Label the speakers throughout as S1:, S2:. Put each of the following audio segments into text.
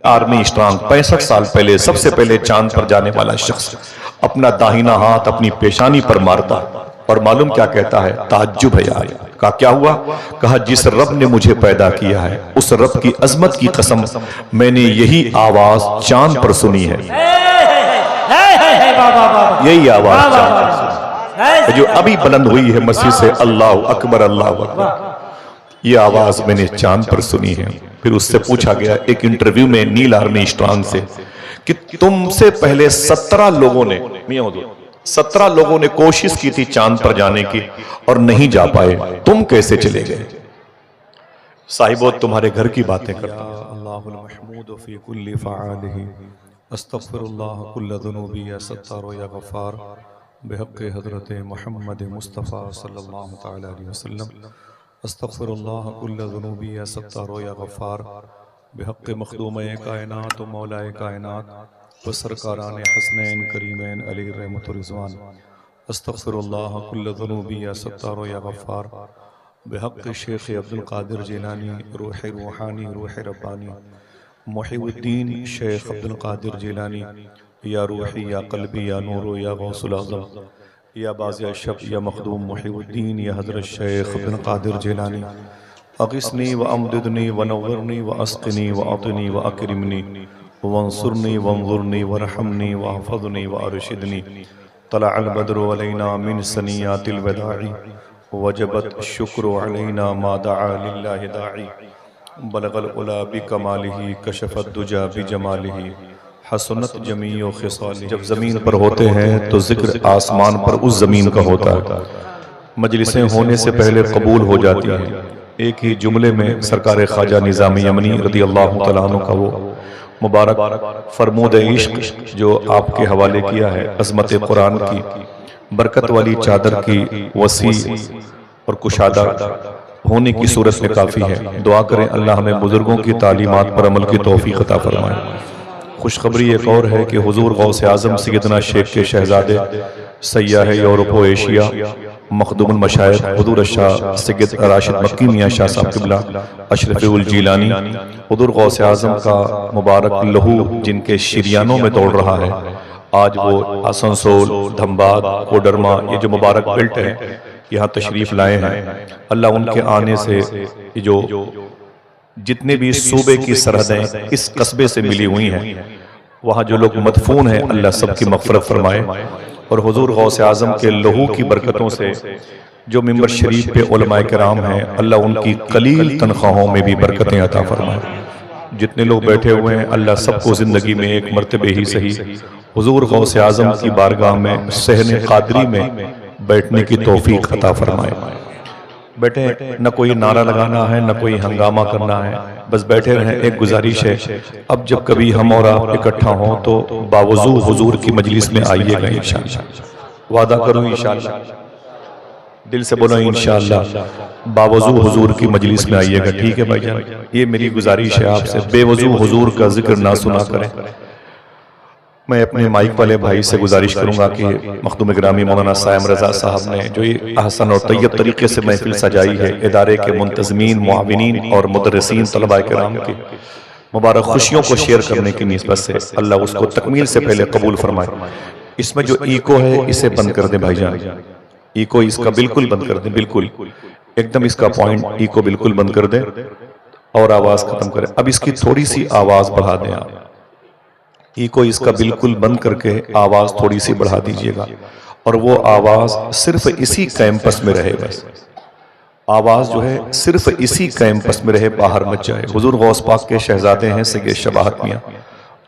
S1: Army strong 65 साल पहले सबसे पहले चांद पर जाने वाला शख्स अपना दाहिना हाथ अपनी पेशानी पर मारता और मालूम क्या कहता है, ताज्जुब है यार। कहा क्या हुआ? कहा जिस रब ने मुझे पैदा किया है उस रब की अजमत की कसम, मैंने यही आवाज चांद पर सुनी है। यही आवाज चांद पर सुनी जो अभी बुलंद हुई है मस्जिद से, अल्लाह अकबर अल्लाह अकबर। ये आवाज मैंने चांद पर सुनी है। फिर उससे पूछा गया एक इंटरव्यू में नील आर्मी स्ट्रांग से कि तुमसे पहले 17 लोगों ने 17 लोगों ने कोशिश की थी चांद पर जाने की और नहीं जा पाए, तुम कैसे चले गए? साहिबो तुम्हारे घर की बातें करता हूं।
S2: अल्लाहुल महमूद फी कुल्ली फ़आलिही अस्तग़फिरुल्लाह कुल्ल ज़ुनूबी या सत्तार या गफ़ार बिहक़्क़ि हज़रत मुहम्मद मुस्तफ़ा सल्लल्लाहु तआला अलैहि वसल्लम अस्तग़फिरुल्लाह कुल्ल ज़ुनूबी या सत्तार या गफ़ार बिहक़्क़ि मख़दूम-ए कायनात व मौला-ए कायनात व सरकारान हसनैन करीमैन अली रहमतुर रिज़वान अस्तग़फिरुल्लाह कुल्ल ज़ुनूबी या सत्तार या गफ़ार बिहक़्क़ि शेख़ अब्दुल क़ादिर जिलानी रूह रूहानी रूह रब्बानी मुहीउद्दीन शेख़ अब्दुल क़ादिर जिलानी या रूही या क़ल्बी या नूर या गौसुल आज़म या बाज़ अशब या मखदूम मुहीउद्दीन या हज़रत शेख़ अब्दुल क़ादिर जिलानी अग़िस्नी व अमदिदनी व नव्विरनी व अस्क़िनी व अतिनी व अकरिमनी वंसुरनी वंज़ुरनी वरहमनी व हफ़ज़नी व अरशिदनी तलअल बद्रु अलैना मिन सनियातिल वदाई वजबत शुक्र अलैना मा दआ लिल्लाहि दाई बलगल उला बिकमालिही कशफत दुजा बिजमालिही हसनत जमीओ खिसाली। जब ज़मीन पर होते हैं तो जिक्र आसमान पर उस ज़मीन का होता है, मजलिसें होने से पहले कबूल हो जाती हैं। एक ही जुमले में सरकार ख्वाजा निज़ाम यमनी रज़ी अल्लाह तआला अन्हु का वो मुबारक फरमूद इश्क जो आपके हवाले किया है, अज़मत कुरान की बरकत वाली चादर की वसी और कुशादा होने की सूरत में काफ़ी है। दुआ करें अल्लाह हमें बुजुर्गों की तालीमात पर अमल की तौफीक अता फरमाए। खुशखबरी एक और है कि हुजूर गौसे आज़म सैयदना शेख के शहजादे सय्याह यूरोप व एशिया मखदूमुल मशाइख हुजूर शाह सैयद राशिद मक्की मियां शाह साहब क़िबला अशरफुल जिलानी हुजूर गौसे आज़म का मुबारक लहू जिनके शिरियानों में दौड़ रहा है, आज वो आसनसोल, धनबाद, कोडरमा ये जो मुबारक बेल्ट है यहाँ तशरीफ लाए हैं। अल्लाह उनके आने से जो जितने भी सूबे की सरहदें इस कस्बे से मिली हुई हैं, वहाँ जो लोग मदफून हैं, अल्लाह सबकी मग़फ़िरत फरमाए। और हुजूर गौसे आज़म के लहू की बरकतों से जो मिंबर शरीफ पे उलमाए किराम हैं, अल्लाह उनकी कलील तनख्वाहों में भी बरकतें अता फरमाए। जितने लोग बैठे हुए हैं अल्लाह सबको ज़िंदगी में एक मरतबे ही सही हुजूर गौसे आज़म की बारगाह में सहने क़ादरी में बैठने की तौफीक अता फरमाए। बैठे, न कोई नारा लगाना है न कोई हंगामा करना है, बस बैठे रहें। एक गुजारिश है, अब जब कभी हम और आप इकट्ठा हों तो बावजू हुजूर की मजलिस में आइएगा इंशाअल्लाह। वादा करूं इंशाअल्लाह, दिल से बोलो इंशाअल्लाह बावजू हुजूर की मजलिस में आइएगा। ठीक है भाईजान, ये मेरी गुजारिश है आपसे, बेवजू हुजूर का जिक्र ना सुना करें। मैं अपने माइक वाले भाई से गुजारिश करूंगा कि मखदूम गिरामी मौलाना सायम रजा साहब ने जो ये अहसन और तैयब तरीके से महफिल सजाई है, इदारे के मुंतज़मीन, मुआविनीन और मुदर्रिसीन तलबा किराम की मुबारक खुशियों को शेयर करने की निस्बत से अल्लाह उसको तकमील से पहले कबूल फरमाए। इसमें जो ईको है इसे बंद कर दें भाईजान, ईको इसका बिल्कुल बंद कर दें, बिल्कुल एकदम इसका पॉइंट ईको बिल्कुल बंद कर दें और आवाज़ ख़त्म करें। अब इसकी थोड़ी सी आवाज़ बढ़ा दें आप, ईको इसका बिल्कुल बंद करके आवाज़ थोड़ी सी बढ़ा दीजिएगा और वो आवाज़ सिर्फ इसी कैंपस में रहे। बस आवाज़ जो है सिर्फ इसी कैंपस में रहे, बाहर मत जाए। हुजूर गौस पाक के शहजादे हैं सैयद शबाहत मियां,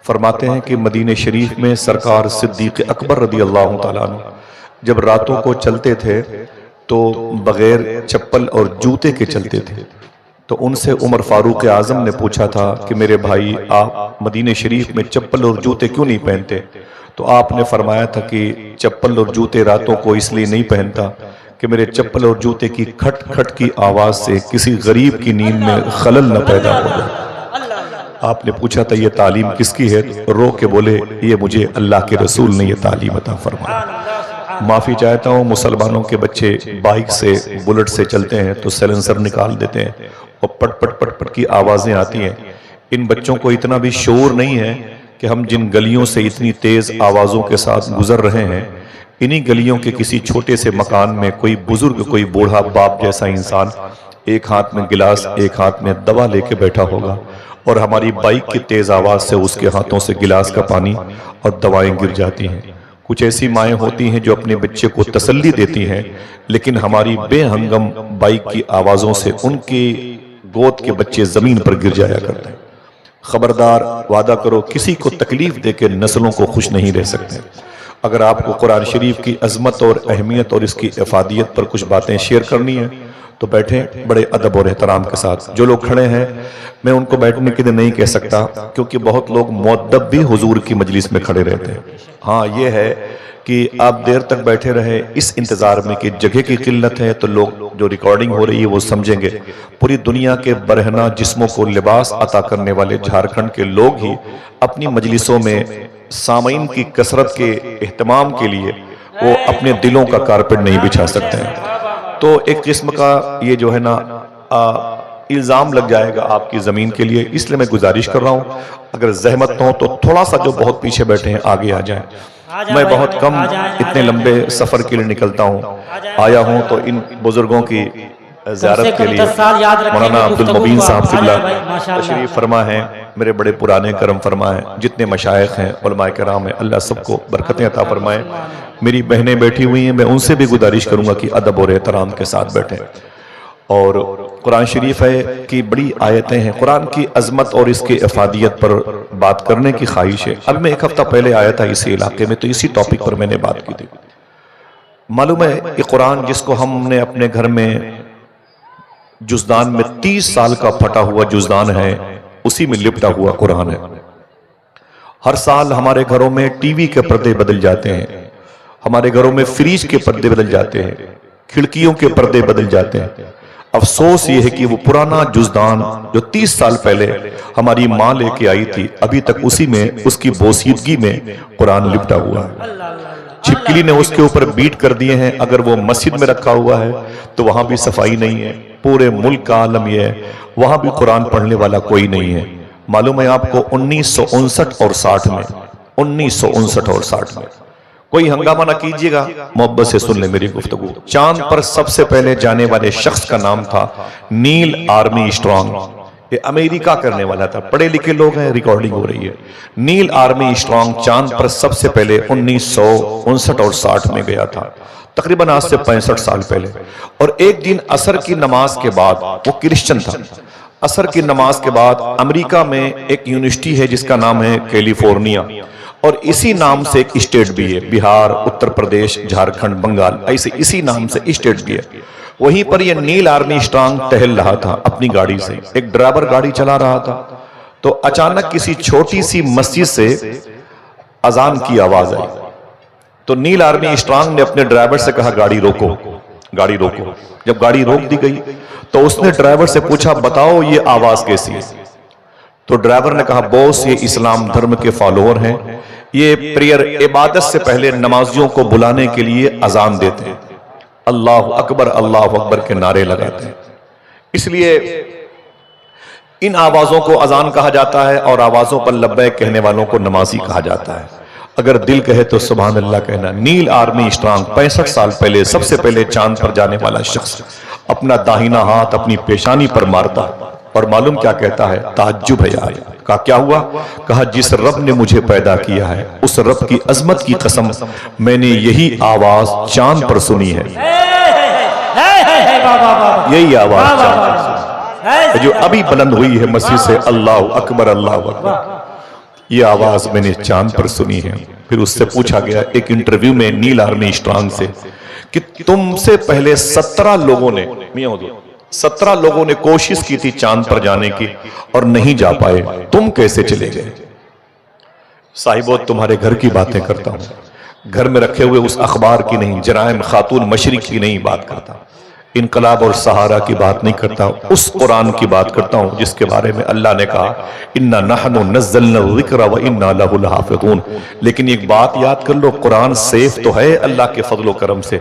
S2: फरमाते हैं कि मदीने शरीफ में सरकार सिद्दीक़ अकबर रज़ी अल्लाह तआला अन्हु जब रातों को चलते थे तो बग़ैर चप्पल और जूते के चलते थे। तो उनसे उमर फारूक आज़म ने पूछा था कि मेरे भाई आप मदीने शरीफ में चप्पल और जूते क्यों नहीं पहनते? तो आपने फरमाया था कि चप्पल और जूते रातों को इसलिए नहीं पहनता कि मेरे चप्पल और जूते की खट खट की आवाज़ से किसी गरीब की नींद में खलल न पैदा हो जाए। आपने पूछा था ये तालीम किसकी है? तो रो के बोले ये मुझे अल्लाह के रसूल ने ये तालीम अता फरमाई। माफ़ी चाहता हूँ, मुसलमानों के बच्चे बाइक से बुलेट से चलते हैं तो साइलेंसर निकाल देते हैं और पट पट पट पट की आवाज़ें आती हैं।
S1: इन बच्चों को इतना भी शऊर नहीं है कि हम जिन गलियों से इतनी तेज आवाजों के साथ गुजर रहे हैं, इन्हीं गलियों के किसी छोटे से मकान में कोई बुजुर्ग, कोई बूढ़ा बाप जैसा इंसान एक हाथ में गिलास, एक हाथ में दवा लेके बैठा होगा और हमारी बाइक की तेज आवाज से उसके हाथों से गिलास का पानी और दवाएं गिर जाती हैं। कुछ ऐसी माएँ होती हैं जो अपने बच्चे को तसल्ली देती हैं, लेकिन हमारी बेहंगम बाइक की आवाजों से उनके गोद के बच्चे जमीन पर गिर जाया करते हैं। खबरदार, वादा करो किसी को तकलीफ देकर नस्लों को खुश नहीं रह सकते। अगर आपको कुरान शरीफ की अजमत और अहमियत और इसकी इफादियत पर कुछ बातें शेयर करनी है तो बैठें बड़े अदब और एहतराम के साथ। जो लोग खड़े हैं मैं उनको बैठने के लिए नहीं कह सकता, क्योंकि बहुत लोग मुअद्दब भी हुजूर की मजलिस में खड़े रहते हैं। हाँ, ये है कि आप देर तक बैठे रहे इस इंतजार में कि जगह की किल्लत है, तो लोग जो रिकॉर्डिंग हो रही है वो समझेंगे। पूरी दुनिया के बरहना जिस्मों को लिबास अता करने वाले झारखंड के लोग ही अपनी मजलिसों में सामीन की कसरत के एहतमाम के लिए वो अपने दिलों का कारपेट नहीं बिछा सकते हैं। तो एक किस्म का ये जो है ना इल्जाम लग जाएगा आपकी जमीन के लिए। इसलिए मैं गुजारिश कर रहा हूँ, अगर जहमत हो तो थोड़ा सा जो बहुत पीछे बैठे हैं आगे आ जाएं। मैं बहुत कम इतने लंबे सफर के लिए निकलता हूँ, आया हूँ तो इन बुजुर्गों की ज़ियारत के लिए। मौलाना अब्दुल मुबीन साहब किबला तशरीफ फरमा है, मेरे बड़े पुराने करम फरमा है। जितने मशाइख हैं, उलमाए किराम हैं, अल्लाह सबको बरकतें अता फरमाए। मेरी बहनें बैठी हुई हैं, मैं उनसे भी गुजारिश करूंगा कि अदब और एहतराम के साथ बैठें। और कुरान शरीफ है कि बड़ी आयतें हैं, कुरान की अजमत और इसकी इफादियत पर बात करने की ख्वाहिश है। अब मैं एक हफ्ता पहले आया था इसी इलाके में, तो इसी टॉपिक पर मैंने बात की थी। मालूम है ये कुरान जिसको हमने अपने घर में जुज़दान में 30 साल का फटा हुआ जुज़दान है, उसी में लिपटा हुआ कुरान है। हर साल हमारे घरों में टीवी के पर्दे बदल जाते हैं, हमारे घरों में फ्रिज के पर्दे बदल जाते हैं, खिड़कियों के पर्दे बदल जाते हैं। अफसोस ये है कि वो पुराना जुज़दान जो 30 साल पहले हमारी माँ लेके आई थी, अभी तक उसी में, उसकी बोसीदगी में कुरान लिपटा हुआ है। छिपकली ने उसके ऊपर बीट कर दिए हैं। अगर वो मस्जिद में रखा हुआ है तो वहां भी सफाई नहीं है। पूरे मुल्क का आलम यह है, वहां भी कुरान पढ़ने वाला कोई नहीं है। मालूम है आपको 1959 और 60 में, 1959 और 60 में, कोई हंगामा ना कीजिएगा, मोहब्बत से सुन ले मेरी गुफ्तगू। चांद पर सबसे पहले जाने वाले शख्स का नाम था नील आर्मस्ट्रांग। ये अमेरिका करने वाला था, पढ़े लिखे लोग हैं, रिकॉर्डिंग हो रही है। नील आर्मस्ट्रांग चांद पर सबसे पहले 1959 और 60 में गया था, तकरीबन आज से 65 साल पहले। और एक दिन असर की नमाज के बाद, वो क्रिश्चियन था, असर की नमाज के बाद अमेरिका में एक यूनिवर्सिटी है जिसका नाम है कैलिफोर्निया, और इसी नाम से एक स्टेट भी है, बिहार, उत्तर प्रदेश, झारखंड, बंगाल, ऐसे इसी नाम से स्टेट भी है। वहीं पर यह नील आर्मस्ट्रांग टहल रहा था अपनी गाड़ी से। एक ड्राइवर गाड़ी चला रहा था, तो अचानक किसी छोटी सी मस्जिद से अजान की आवाज आई। तो नील आर्मस्ट्रांग ने अपने ड्राइवर से कहा गाड़ी रोको, गाड़ी रोको। जब गाड़ी रोक दी गई तो उसने ड्राइवर से पूछा बताओ ये आवाज कैसी है। तो ड्राइवर ने कहा बॉस ये इस्लाम धर्म के फॉलोअर हैं, ये प्रेयर इबादत से पहले नमाजियों को बुलाने के लिए अजान देते हैं, अल्लाह अकबर के नारे लगाते हैं। इसलिए इन आवाजों को अजान कहा जाता है और आवाजों पर लब्बैक कहने वालों को नमाजी कहा जाता है। अगर दिल कहे तो सुभान अल्लाह कहना। नील आर्मस्ट्रांग 65 साल पहले सबसे पहले चांद पर जाने वाला शख्स अपना दाहिना हाथ अपनी पेशानी पर मारता और मालूम क्या कहता है, ताज्जुब है यार। कहा क्या हुआ? कहा जिस रब ने मुझे पैदा किया है उस रब की अजमत की कसम, मैंने यही आवाज चांद पर सुनी है। यही आवाज चांद पर सुनी जो अभी बुलंद हुई है मस्जिद से, अल्लाह अकबर अल्लाह अकबर। ये आवाज मैंने चांद पर सुनी है। फिर उससे पूछा गया एक इंटरव्यू में नील आर्मस्ट्रांग से कि तुमसे पहले 17 लोगों ने, 17 लोगों ने कोशिश की थी चांद पर जाने की और नहीं जा पाए, तुम कैसे चले गए? साहिबो तुम्हारे घर की बातें करता हूं, घर में रखे हुए उस अखबार की नहीं, जराइम खातून मशरिक की नहीं बात करता, इनकलाब और सहारा की बात नहीं करता, उस कुरान की बात करता हूं जिसके बारे में अल्लाह ने कहा इन्ना नहनु नज़्ज़लना ज़िक्र व इन्ना लहु लहाफ़िज़ून। लेकिन एक बात याद कर लो, कुरान सेफ तो है अल्लाह के फजलो करम से,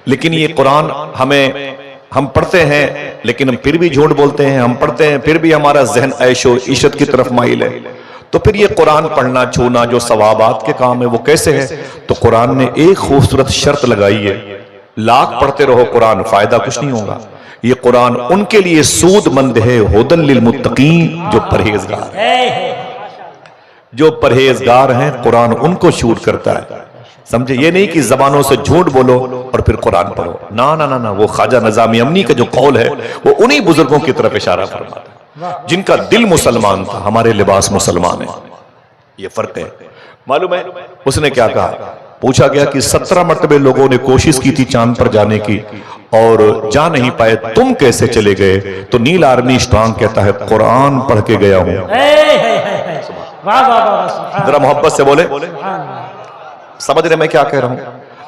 S1: लेकिन ये कुरान हमें हम पढ़ते हैं लेकिन हम फिर भी झूठ बोलते हैं, हम पढ़ते हैं फिर भी हमारा जहन ऐशो इशत की तरफ माइल है। तो फिर ये कुरान पढ़ना छूना जो सवाबात के काम है वो कैसे है? तो कुरान ने एक खूबसूरत शर्त लगाई है, लाख पढ़ते रहो कुरान, फायदा कुछ नहीं होगा। ये कुरान उनके लिए सूदमंद है, हुदल लिल मुत्तकीन, जो परहेजगार है। जो परहेजगार हैं कुरान उनको शूट करता है, समझे? ये नहीं कि जबानों से झूठ बोलो और फिर कुरान पढ़ो, ना ना ना ना। वो ख्वाजा निजामी अमनी का जो कौल है वो उन्हीं बुजुर्गों की तरफ इशारा फरमाता है जिनका दिल मुसलमान था। हमारे लिबास मुसलमान है, ये फर्क है। मालूम है उसने क्या कहा? पूछा गया कि 17 मरतबे लोगों ने कोशिश की थी चांद पर जाने की और जा नहीं पाए, तुम कैसे चले गए? तो नील आर्मी स्ट्रांग कहता है कुरान पढ़ के गया हूं। जरा मोहब्बत से बोले, समझ रहे मैं क्या कह रहा हूं?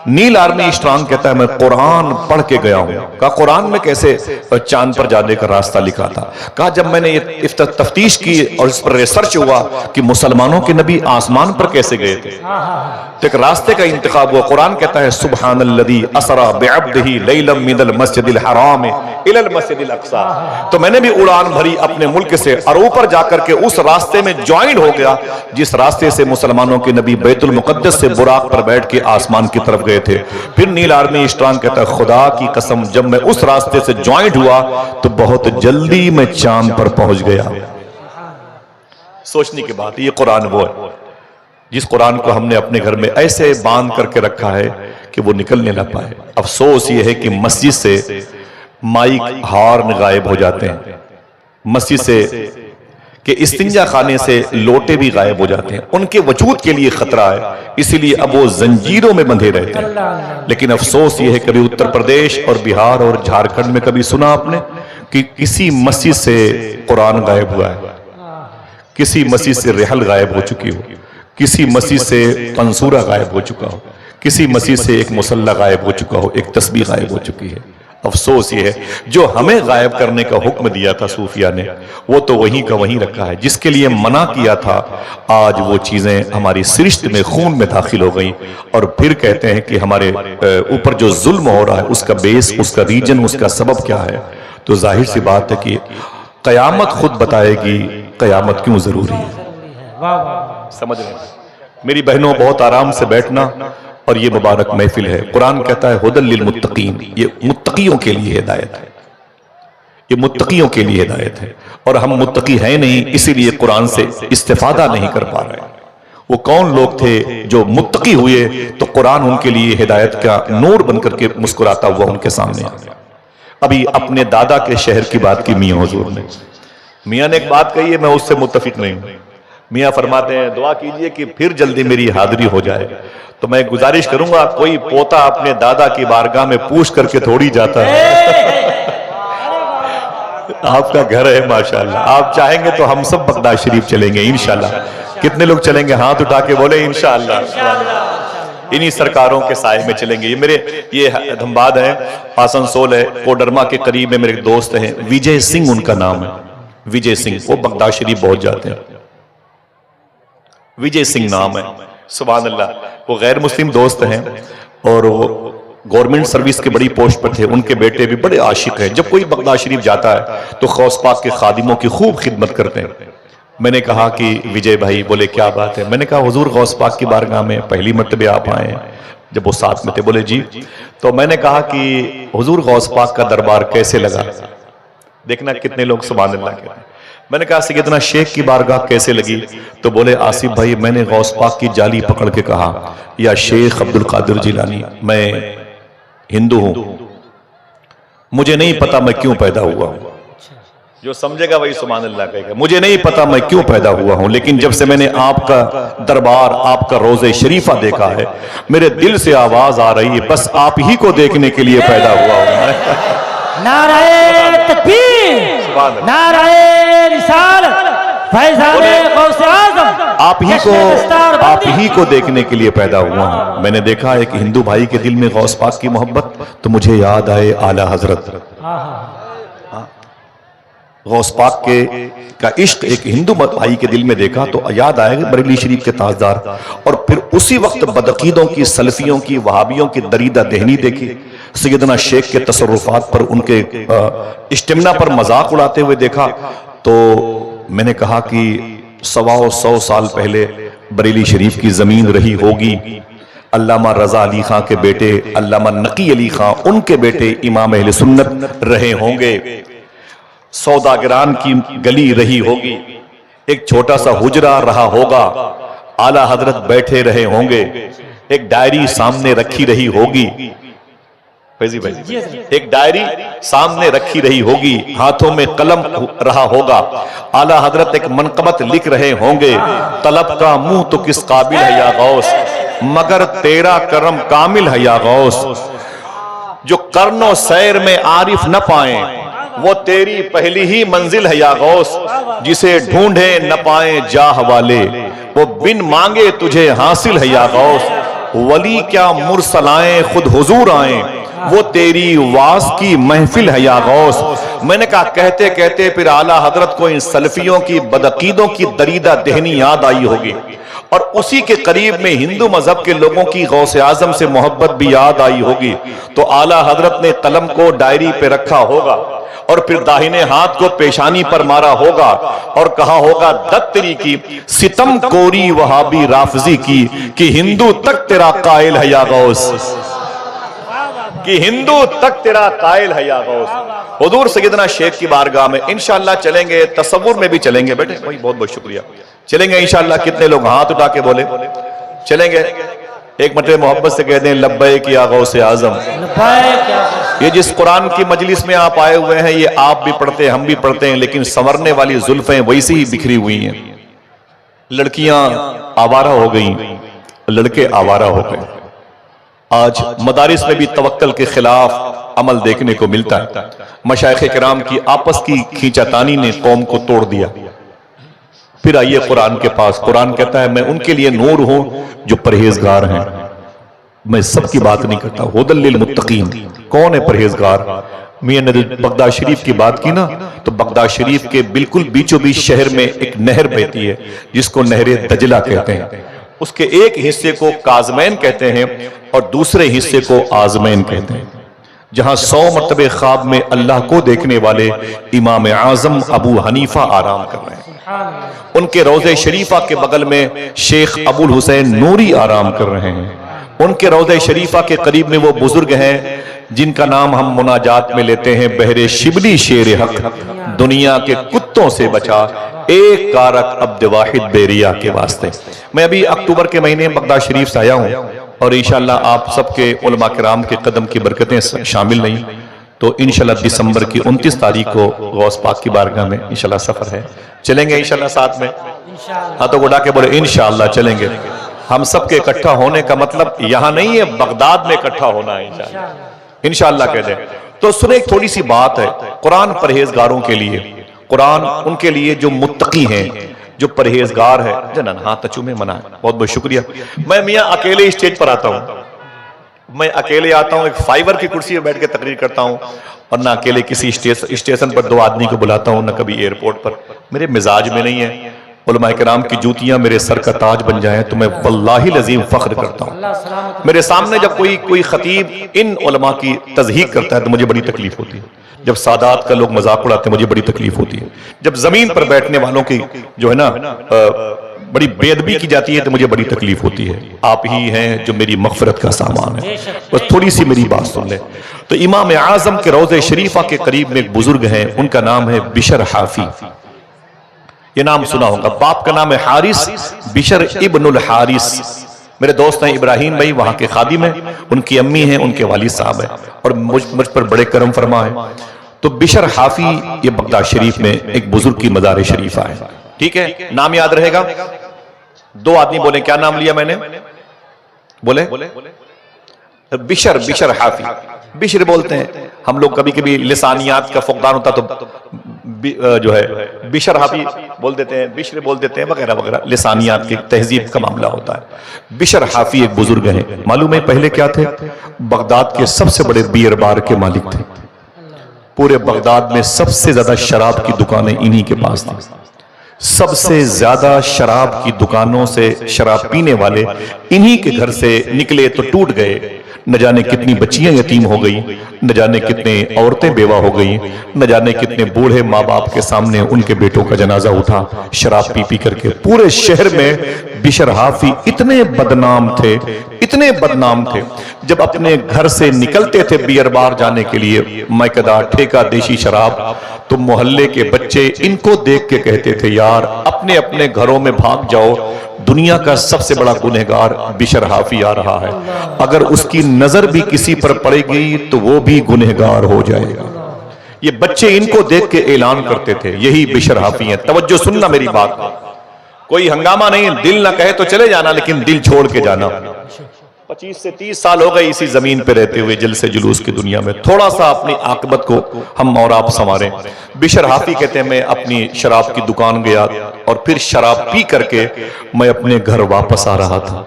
S1: नील आर्मी स्ट्रांग कहता है मैं कुरान पढ़ के गया हूं। कहा कुरान में कैसे चांद पर जाने का रास्ता लिखा था? कहा जब मैंने ये तफ्तीश की और इस पर रिसर्च हुआ कि मुसलमानों के नबी आसमान पर कैसे गए थे, तो एक रास्ते का इंतखाब हुआ। कुरान कहता है सुब्हानल्लज़ी असरा बिअब्दिही लैलन मिनल मस्जिदिल हराम इलल मस्जिदिल अक्सा। तो मैंने भी उड़ान भरी अपने मुल्क से और ऊपर जाकर के उस रास्ते में ज्वाइन हो गया जिस रास्ते से मुसलमानों के नबी बैतुल मुकद्दस से बुराक पर बैठ के आसमान की तरफ गए थे। फिर नील आर्मी स्ट्रांग कहता है खुदा की कसम जब मैं उस रास्ते से ज्वाइंट हुआ तो बहुत जल्दी मैं चांद पर पहुंच गया। सोचने की बात, ये कुरान वो है जिस कुरान को हमने अपने घर में ऐसे बांध करके रखा है कि वो निकलने ना पाए। अफसोस ये है कि मस्जिद से माइक हॉर्न गायब हो जाते हैं, मस्जिद से कि इस्तिंजा खाने से लोटे भी गायब हो जाते हैं, उनके वजूद के लिए खतरा है, इसीलिए अब वो जंजीरों में बंधे रहते हैं। लेकिन अफसोस ये है कभी उत्तर प्रदेश और बिहार और झारखंड में कभी सुना आपने कि किसी मस्जिद से कुरान गायब हुआ है, किसी मस्जिद से रेहल गायब हो चुकी हो, किसी मस्जिद से पंसूरा गायब हो चुका हो, किसी मस्जिद से एक मुसल्ला गायब हो चुका हो, एक तस्बीह गायब हो चुकी है। अफसोस ये है जो हमें गायब करने का हुक्म दिया था सूफिया ने वो तो वहीं का वहीं रखा है, जिसके लिए मना किया था आज वो चीजें हमारी सृष्टि में खून में दाखिल हो गई। और फिर कहते हैं कि हमारे ऊपर जो जुल्म हो रहा है उसका बेस, उसका रीजन, उसका सबब क्या है? तो जाहिर सी बात है कि कयामत खुद बताएगी कयामत क्यों जरूरी है। समझ रहे हैं मेरी बहनों? बहुत आराम से बैठना और ये मुबारक महफिल है। कुरान कहता है हुदल लिल मुत्तकीन, ये मुत्तकियों के लिए हिदायत है, ये मुत्तकियों के लिए हिदायत है। और हम मुत्तकी हैं नहीं, इसीलिए कुरान से इस्तिफादा नहीं कर पा रहे। वो कौन लोग थे जो मुत्तकी हुए तो कुरान उनके लिए हिदायत का नूर बनकर के मुस्कुराता हुआ उनके सामने आ गया। अभी अपने दादा के शहर की बात की मियां हुजूर ने, मियां ने एक बात कही है, मैं उससे मुत्तफिक नहीं हूं। मियां फरमाते हैं दुआ कीजिए कि फिर जल्दी मेरी हाजिरी हो जाए। तो मैं गुजारिश करूंगा कोई पोता अपने दादा की बारगाह में पूछ करके थोड़ी जाता है। आपका घर है माशाल्लाह, आप चाहेंगे तो हम सब बगदाद शरीफ चलेंगे इंशाल्लाह। कितने लोग चलेंगे? हाथ उठा के बोले इंशाल्लाह। इन्हीं सरकारों के साए में चलेंगे। ये मेरे ये धनबाद है, आसनसोल है, कोडरमा के करीब में मेरे दोस्त हैं, विजय सिंह उनका नाम है, विजय सिंह। वो बगदाद शरीफ पहुंच जाते हैं, विजय सिंह नाम है, सुभान अल्लाह। वो गैर मुस्लिम दोस्त हैं और वो गवर्नमेंट सर्विस के बड़ी पोस्ट पर थे। उनके बेटे भी बड़े आशिक हैं, जब कोई बगदाद शरीफ जाता है तो गौस पाक के खादिमों की खूब खिदमत करते हैं। मैंने कहा कि विजय भाई, बोले क्या बात है? मैंने कहा हुजूर गौस पाक की बारगाह में पहली मर्तबे आप आए हैं, जब वो साथ में थे। बोले जी। तो मैंने कहा कि हुजूर गौस पाक का दरबार कैसे लगा? देखना कितने लोग सुभान अल्लाह कहते हैं। मैंने कहा सैयदना शेख की बारगाह कैसे लगी? तो बोले आसिफ भाई, मैंने गौस पाक की जाली पकड़ के कहा या शेख अब्दुल कादिर जिलानी, मैं हिंदू हूं, मुझे नहीं पता मैं क्यों पैदा हुआ हूं। जो समझेगा वही सुभान अल्लाह कहेगा। मुझे नहीं पता मैं क्यों पैदा हुआ हूं, लेकिन जब से मैंने आपका दरबार, आपका रोज़े शरीफा देखा है, मेरे दिल से आवाज आ रही है बस आप ही को देखने के लिए पैदा हुआ हूं।
S3: नाराए तकबीर, नाराए रिसालत, फैज़ाने गौसे आज़म,
S1: आप ही को देखने के लिए पैदा हुआ हूं। मैंने देखा एक हिंदू भाई के दिल में गौस पाक की मोहब्बत, तो मुझे याद आए आला हजरत। गौस पाक का इश्क एक हिंदू भाई के दिल में देखा तो याद आएगा बरेली शरीफ के ताजदार, और फिर उसी वक्त बदअकीदों की, सलफियों की, वहाबियों की दरीदा दहनी देखी। सैयदना शेख के तसर्रुफात पर, उनके इस्तिमना पर मजाक उड़ाते हुए देखा। तो मैंने कहा कि 125 साल पहले बरेली शरीफ की जमीन रही होगी, अल्लामा रजा अली खां के बेटे अल्लामा नकी अली खां, उनके बेटे इमाम अहले सुन्नत रहे होंगे, सौदागरान की गली रही होगी, एक छोटा सा हुजरा रहा होगा, आला हजरत बैठे रहे होंगे, एक डायरी सामने रखी रही होगी, फैजी भाई एक डायरी सामने रखी रही होगी, हाथों में कलम रहा होगा, आला हजरत एक मनकबत लिख रहे होंगे, तलब का मुंह तो किस काबिल है या गौस, मगर तेरा करम कामिल है या गौस, जो करनो सैर में आरिफ न पाए वो तेरी पहली ही मंजिल है या गौस, जिसे ढूंढे न पाए जाह वाले वो बिन मांगे तुझे हासिल है या गौस, वली क्या मुरसल आए खुद हुजूर आए वो तेरी वास की महफिल है या गौस। मैंने कहा कहते कहते फिर आला हजरत को इन सलफियों की बदअकीदों की दरीदा दहनी याद आई होगी, और उसी के करीब में हिंदू मजहब के लोगों की गौसे आजम से मोहब्बत भी याद आई होगी। तो आला हजरत ने कलम को डायरी पे रखा होगा और फिर दाहिने हाथ को पेशानी पर मारा होगा और कहा होगा दत्तरी की सितम कोरी वहाबी राफजी की कि हिंदू तक तेरा कायल है या गौस, कि हिंदू तक तेरा कायल है या गौस। हुजूर सैयदना शेख की बारगाह में इंशाअल्लाह चलेंगे, तसव्वुर में भी चलेंगे बेटे भाई, बहुत बहुत शुक्रिया, चलेंगे इंशाअल्लाह। कितने लोग हाथ उठा के बोले चलेंगे? एक मरतबा मोहब्बत से कह दें लब्बैक या गौसे आजम। ये जिस कुरान की मजलिस में आप आए हुए हैं ये आप भी पढ़ते हैं, हम भी पढ़ते हैं, लेकिन संवरने वाली जुल्फें वैसी ही बिखरी हुई हैं। लड़कियां आवारा हो गई, लड़के आवारा हो गए। आज मदारिस में भी तवक्कल के खिलाफ अमल देखने को मिलता है। मशाइख किराम की आपस की खींचातानी ने कौम को तोड़ दिया। फिर आइए कुरान के पास। कुरान कहता है मैं उनके लिए नूर हूं जो परहेजगार हैं। मैं सबकी बात नहीं करता। हुदल लिल मुत्तकीन, कौन है परहेजगार? मियां ने बगदाद शरीफ की बात की ना, तो बगदाद शरीफ के बिल्कुल बीचों बीच शहर में एक नहर बहती है जिसको नहरे दजला कहते हैं। उसके एक हिस्से को काजमैन कहते हैं और दूसरे हिस्से को आजमैन कहते हैं, जहां 100 मरतबे ख्वाब में अल्लाह को देखने वाले इमाम आजम अबू हनीफा आराम कर रहे हैं। उनके रोज़े शरीफा के बगल में शेख अबुल हुसैन नूरी आराम कर रहे हैं। उनके रोज़े शरीफा के करीब में वो बुजुर्ग हैं जिनका नाम हम मुनाजात में लेते हैं बहरे शिबली शेर हक, दुनिया के कुत्तों से बचा एक कारक अब्द वाहिद बेरिया के वास्ते। मैं अभी अक्टूबर के महीने बगदाद शरीफ से आया हूं और इंशाल्लाह आप सबके उलमा किराम के कदम की बरकतें शामिल नहीं, तो इंशाल्लाह दिसंबर की 29 तारीख को गौस पाक की बारगाह में इंशाल्लाह सफर है। चलेंगे इंशाल्लाह साथ में? हाँ तो उड़ा के बोले इंशाल्लाह चलेंगे। हम सब के इकट्ठा होने का मतलब यहां नहीं है, बगदाद में इकट्ठा होना है इंशाल्लाह। इंशाल्लाह कह दें तो सुने, एक थोड़ी सी बात है। कुरान परहेजगारों के लिए, कुरान उनके लिए जो मुत्तकी हैं, जो परहेजगार है। जनन हाथ चूमे मना है, बहुत बहुत शुक्रिया। मैं मियाँ अकेले स्टेज पर आता हूँ, मैं अकेले आता हूँ, एक फाइबर की कुर्सी पर बैठ के तकरीर करता हूँ, और ना अकेले किसी स्टेशन पर 2 आदमी को बुलाता हूँ, ना कभी एयरपोर्ट पर। मेरे मिजाज में नहीं है। उलमा किराम की जूतियां मेरे सर का ताज बन जाएं तो मैं वल्लाही लजीम फख्र करता हूँ। मेरे सामने जब कोई खतीब इन उलमा की तज़हीक करता है तो मुझे बड़ी तकलीफ होती है। जब सादात का लोग मजाक उड़ाते हैं मुझे बड़ी तकलीफ होती है। जब जमीन पर बैठने वालों की जो है ना बड़ी बेअदबी की जाती है तो मुझे बड़ी तकलीफ होती है। आप ही हैं जो मेरी मग़फ़िरत का सामान है। बस थोड़ी सी मेरी बात सुन ले। तो इमाम आज़म के रोज़े शरीफा के करीब में एक बुजुर्ग हैं, उनका नाम है बिशर हाफी। ये नाम सुना होगा। बाप का नाम है हारिस, बिशर इब्नुल हारिस। मेरे दोस्त हैं इब्राहिम भाई, वहां के खादिम हैं। उनकी अम्मी हैं, उनके वालिद साहब हैं, और मुझ पर बड़े करम फरमा है। तो बिशर हाफी ये बगदाद शरीफ में एक बुजुर्ग की मज़ार शरीफा है। ठीक है, नाम याद रहेगा। 2 आदमी बोले क्या नाम लिया मैंने? बोले बिशर, बिशर हाफी। बिशर बोलते हैं हम लोग, कभी कभी लिसानियात का फुकदान होता तो जो है बिशर हाफी बोल देते हैं, बिशर बोल देते हैं, वगैरह वगैरह। लिसानियात की तहजीब का मामला होता है। बिशर हाफी एक बुजुर्ग हैं। मालूम है पहले क्या थे? बगदाद के सबसे बड़े बियर बार के मालिक थे। पूरे बगदाद में सबसे ज्यादा शराब की दुकानें इन्हीं के पास थी। सबसे ज्यादा शराब की दुकानों से शराब पीने वाले इन्हीं के घर से निकले तो टूट गए। न जाने कितनी बच्चियां यतीम हो गई, न जाने कितने औरतें बेवा हो गई, न जाने कितने बूढ़े माँ बाप के सामने उनके बेटों का जनाजा उठा शराब पी पी करके। पूरे शहर में बिशर हाफी इतने बदनाम थे, इतने बदनाम थे, जब अपने घर से निकलते थे बियर बार जाने के लिए, मैकदा ठेका देशी शराब, तो मोहल्ले के बच्चे इनको देख के कहते थे यार अपने अपने घरों में भाग जाओ, दुनिया का सबसे बड़ा गुनहगार बिशर हाफी आ रहा है, अगर उसकी नजर भी किसी पर पड़ेगी तो वो भी गुनहगार हो जाएगा। ये बच्चे इनको देख के ऐलान करते थे यही बिशर हाफी हैं। तवज्जो सुनना मेरी बात, कोई हंगामा नहीं, दिल ना कहे तो चले जाना, लेकिन दिल छोड़ के जाना। 25 से 30 साल हो गए इसी जमीन पे रहते हुए, जलसे जुलूस की दुनिया में, थोड़ा सा अपनी आकबत को हम और आप संवारें। बिशर हाफी कहते हैं मैं अपनी शराब की दुकान गया और फिर शराब पी करके मैं अपने घर वापस आ रहा था।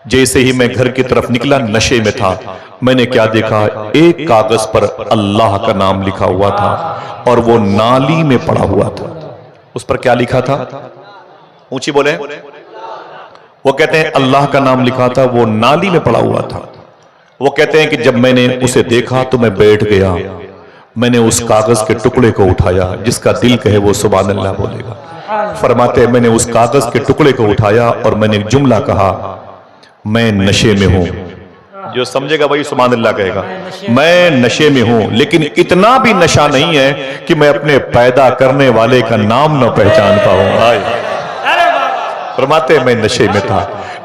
S1: जैसे ही मैं घर की तरफ निकला नशे में था, मैंने क्या देखा, एक कागज पर अल्लाह का नाम लिखा हुआ था और वो नाली में पड़ा हुआ था। उस पर क्या लिखा था, ऊंची बोले। वो कहते हैं अल्लाह का नाम लिखा था, वो नाली में पड़ा हुआ था। वो कहते हैं कि जब मैंने उसे देखा तो मैं बैठ गया, मैंने उस कागज के टुकड़े को उठाया, जिसका दिल कहे वो सुभान अल्लाह बोलेगा। फरमाते हैं मैंने उस कागज के टुकड़े को उठाया और मैंने एक जुमला कहा, मैं नशे में हूं। जो समझेगा वही सुभान अल्लाह कहेगा, मैं नशे में हूं, लेकिन इतना भी नशा नहीं है कि मैं अपने पैदा करने वाले का नाम न पहचान पाऊं। फरमाते मैं नशे में था,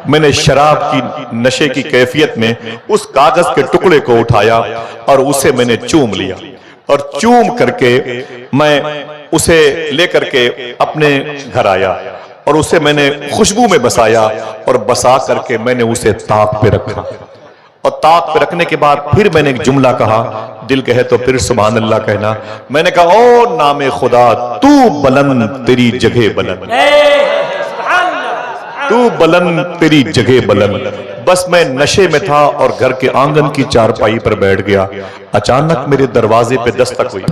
S1: मैंने शराब की नशे की कैफियत में उस कागज के टुकड़े को उठाया और उसे मैंने चूम लिया और चूम करके मैं उसे लेकर के अपने घर आया और उसे मैंने खुशबू में बसाया और बसा करके मैंने उसे ताक पे रखा और ताक पे रखने के बाद फिर मैंने एक जुमला कहा, दिल कहे तो फिर सुभान अल्लाह कहना। मैंने कहा ओ नामे खुदा तू बुलंद तेरी जगह बुलंद, तू बुलंद तेरी जगह बुलंद। बस मैं नशे में था और घर के आंगन की चारपाई पर बैठ गया। अचानक मेरे दरवाजे पे दस्तक हुई।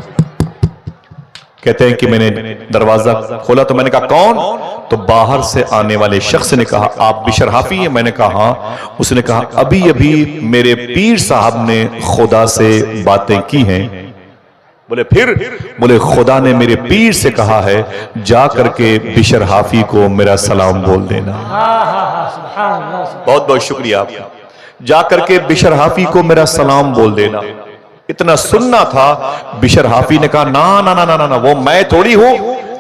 S1: कहते हैं कि मैंने दरवाजा खोला तो मैंने कहा कौन? तो बाहर से आने वाले शख्स ने कहा आप बिशर हाफी हैं? मैंने कहा हाँ। उसने कहा अभी अभी मेरे पीर साहब ने खुदा से बातें की हैं। बोले फिर? बोले खुदा ने मेरे पीर से कहा है जा करके बिशर हाफी को मेरा सलाम बोल देना। बहुत बहुत शुक्रिया आपका। जा करके बिशर हाफी को मेरा सलाम बोल देना। इतना सुनना था। बिशर हाफी ने कहा ना ना ना ना ना, वो मैं थोड़ी हूं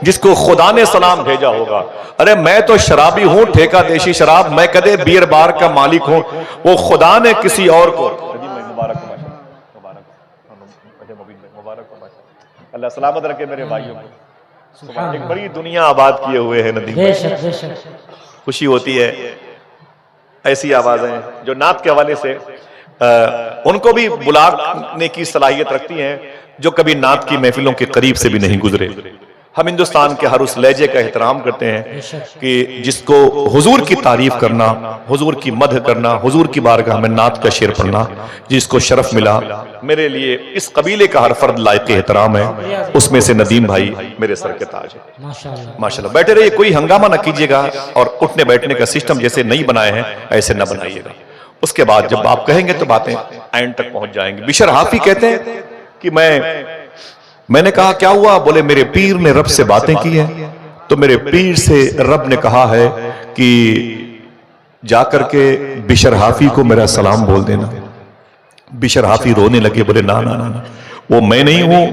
S1: जिसको खुदा ने सलाम भेजा होगा। अरे मैं तो शराबी हूं, ठेका देशी शराब, मैं कदे बियर बार का मालिक हूं। वो खुदा ने किसी और को अल्लाह सलामत रखे मेरे भाइयों को। एक बड़ी दुनिया आबाद किए हुए है नदीम। खुशी होती है ऐसी आवाजें जो नात के हवाले से उनको भी बुलाने की सलाहियत रखती हैं जो कभी नात की महफिलों के करीब से भी नहीं गुजरे। हम हिंदुस्तान के हर उस लहजे का एहतराम करते हैं कि जिसको हुजूर की तारीफ करना, हुजूर की मदह करना, हुजूर की बारगाह में नात का शेर पढ़ना जिसको शरफ मिला, मेरे लिए इस कबीले का हर फर्द लायक एहतराम है। उसमें से नदीम भाई मेरे सर के ताज है। माशाल्लाह। बैठे रहिए, कोई हंगामा ना कीजिएगा और उठने बैठने का सिस्टम जैसे नहीं बनाए हैं ऐसे न बनाइएगा। उसके बाद जब आप कहेंगे तो बातें एंड तक पहुंच जाएंगी। बिशर हाफी कहते हैं कि मैंने कहा क्या हुआ? बोले मेरे पीर ने रब से बातें की हैं, तो मेरे पीर से रब ने कहा है कि जाकर के बिशर हाफी को मेरा सलाम बोल देना। बिशर हाफी रोने लगे, बोले ना ना ना, वो मैं नहीं हूं,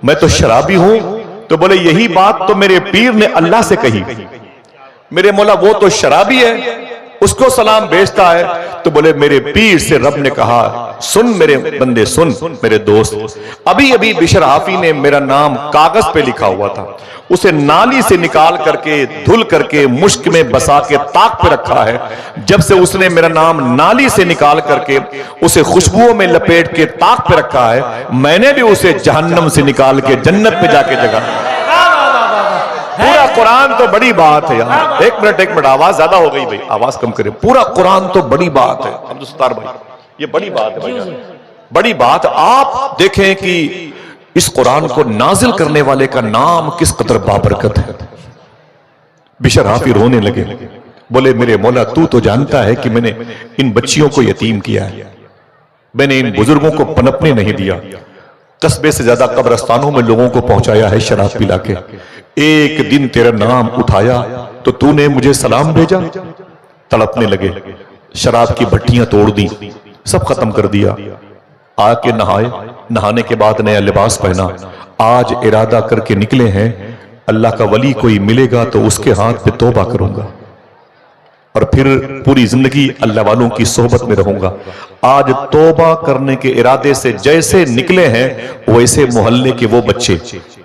S1: मैं तो शराबी हूं। तो बोले यही बात तो मेरे पीर ने अल्लाह से कही। मेरे मौला वो तो शराबी है, उसको सलाम भेजता है। तो बोले मेरे पीर से रब ने कहा सुन मेरे बंदे, सुन मेरे दोस्त, अभी अभी बिशर हाफी ने मेरा नाम कागज पे लिखा हुआ था, उसे नाली से निकाल करके धुल करके मुश्क में बसा के ताक पे रखा है। जब से उसने मेरा नाम नाली से निकाल करके उसे खुशबुओं में लपेट के ताक पे रखा है, मैंने भी उसे जहन्नम से निकाल के जन्नत पे जाके जगह। पूरा कुरान तो बड़ी बात है यार। एक मिनट आवाज ज्यादा हो गई भाई, आवाज कम करें। पूरा कुरान तो बड़ी बात है अब्दुल सत्तार भाई, ये बड़ी बात है भाई, बड़ी बात। आप देखें कि इस कुरान को नाजिल करने वाले का नाम किस कदर बाबरकत है। बिशर हाफी रोने लगे, बोले मेरे मौला तू तो जानता है कि मैंने इन बच्चियों को यतीम किया है, मैंने इन बुजुर्गों को पनपने नहीं दिया, कस्बे से ज्यादा कब्रस्तानों में लोगों को पहुंचाया है शराब पिला के। एक दिन तेरा नाम उठाया तो तूने मुझे सलाम भेजा। तड़पने लगे, शराब की भट्टियां तोड़ दी, सब खत्म कर दिया। आके नहाए, नहाने के बाद नया लिबास पहना। आज इरादा करके निकले हैं अल्लाह का वली कोई मिलेगा तो उसके हाथ पे तौबा करूंगा और फिर पूरी जिंदगी अल्लाह वालों की सोहबत में रहूंगा। आज तौबा करने के इरादे से जैसे निकले हैं वैसे मोहल्ले के वो बच्चे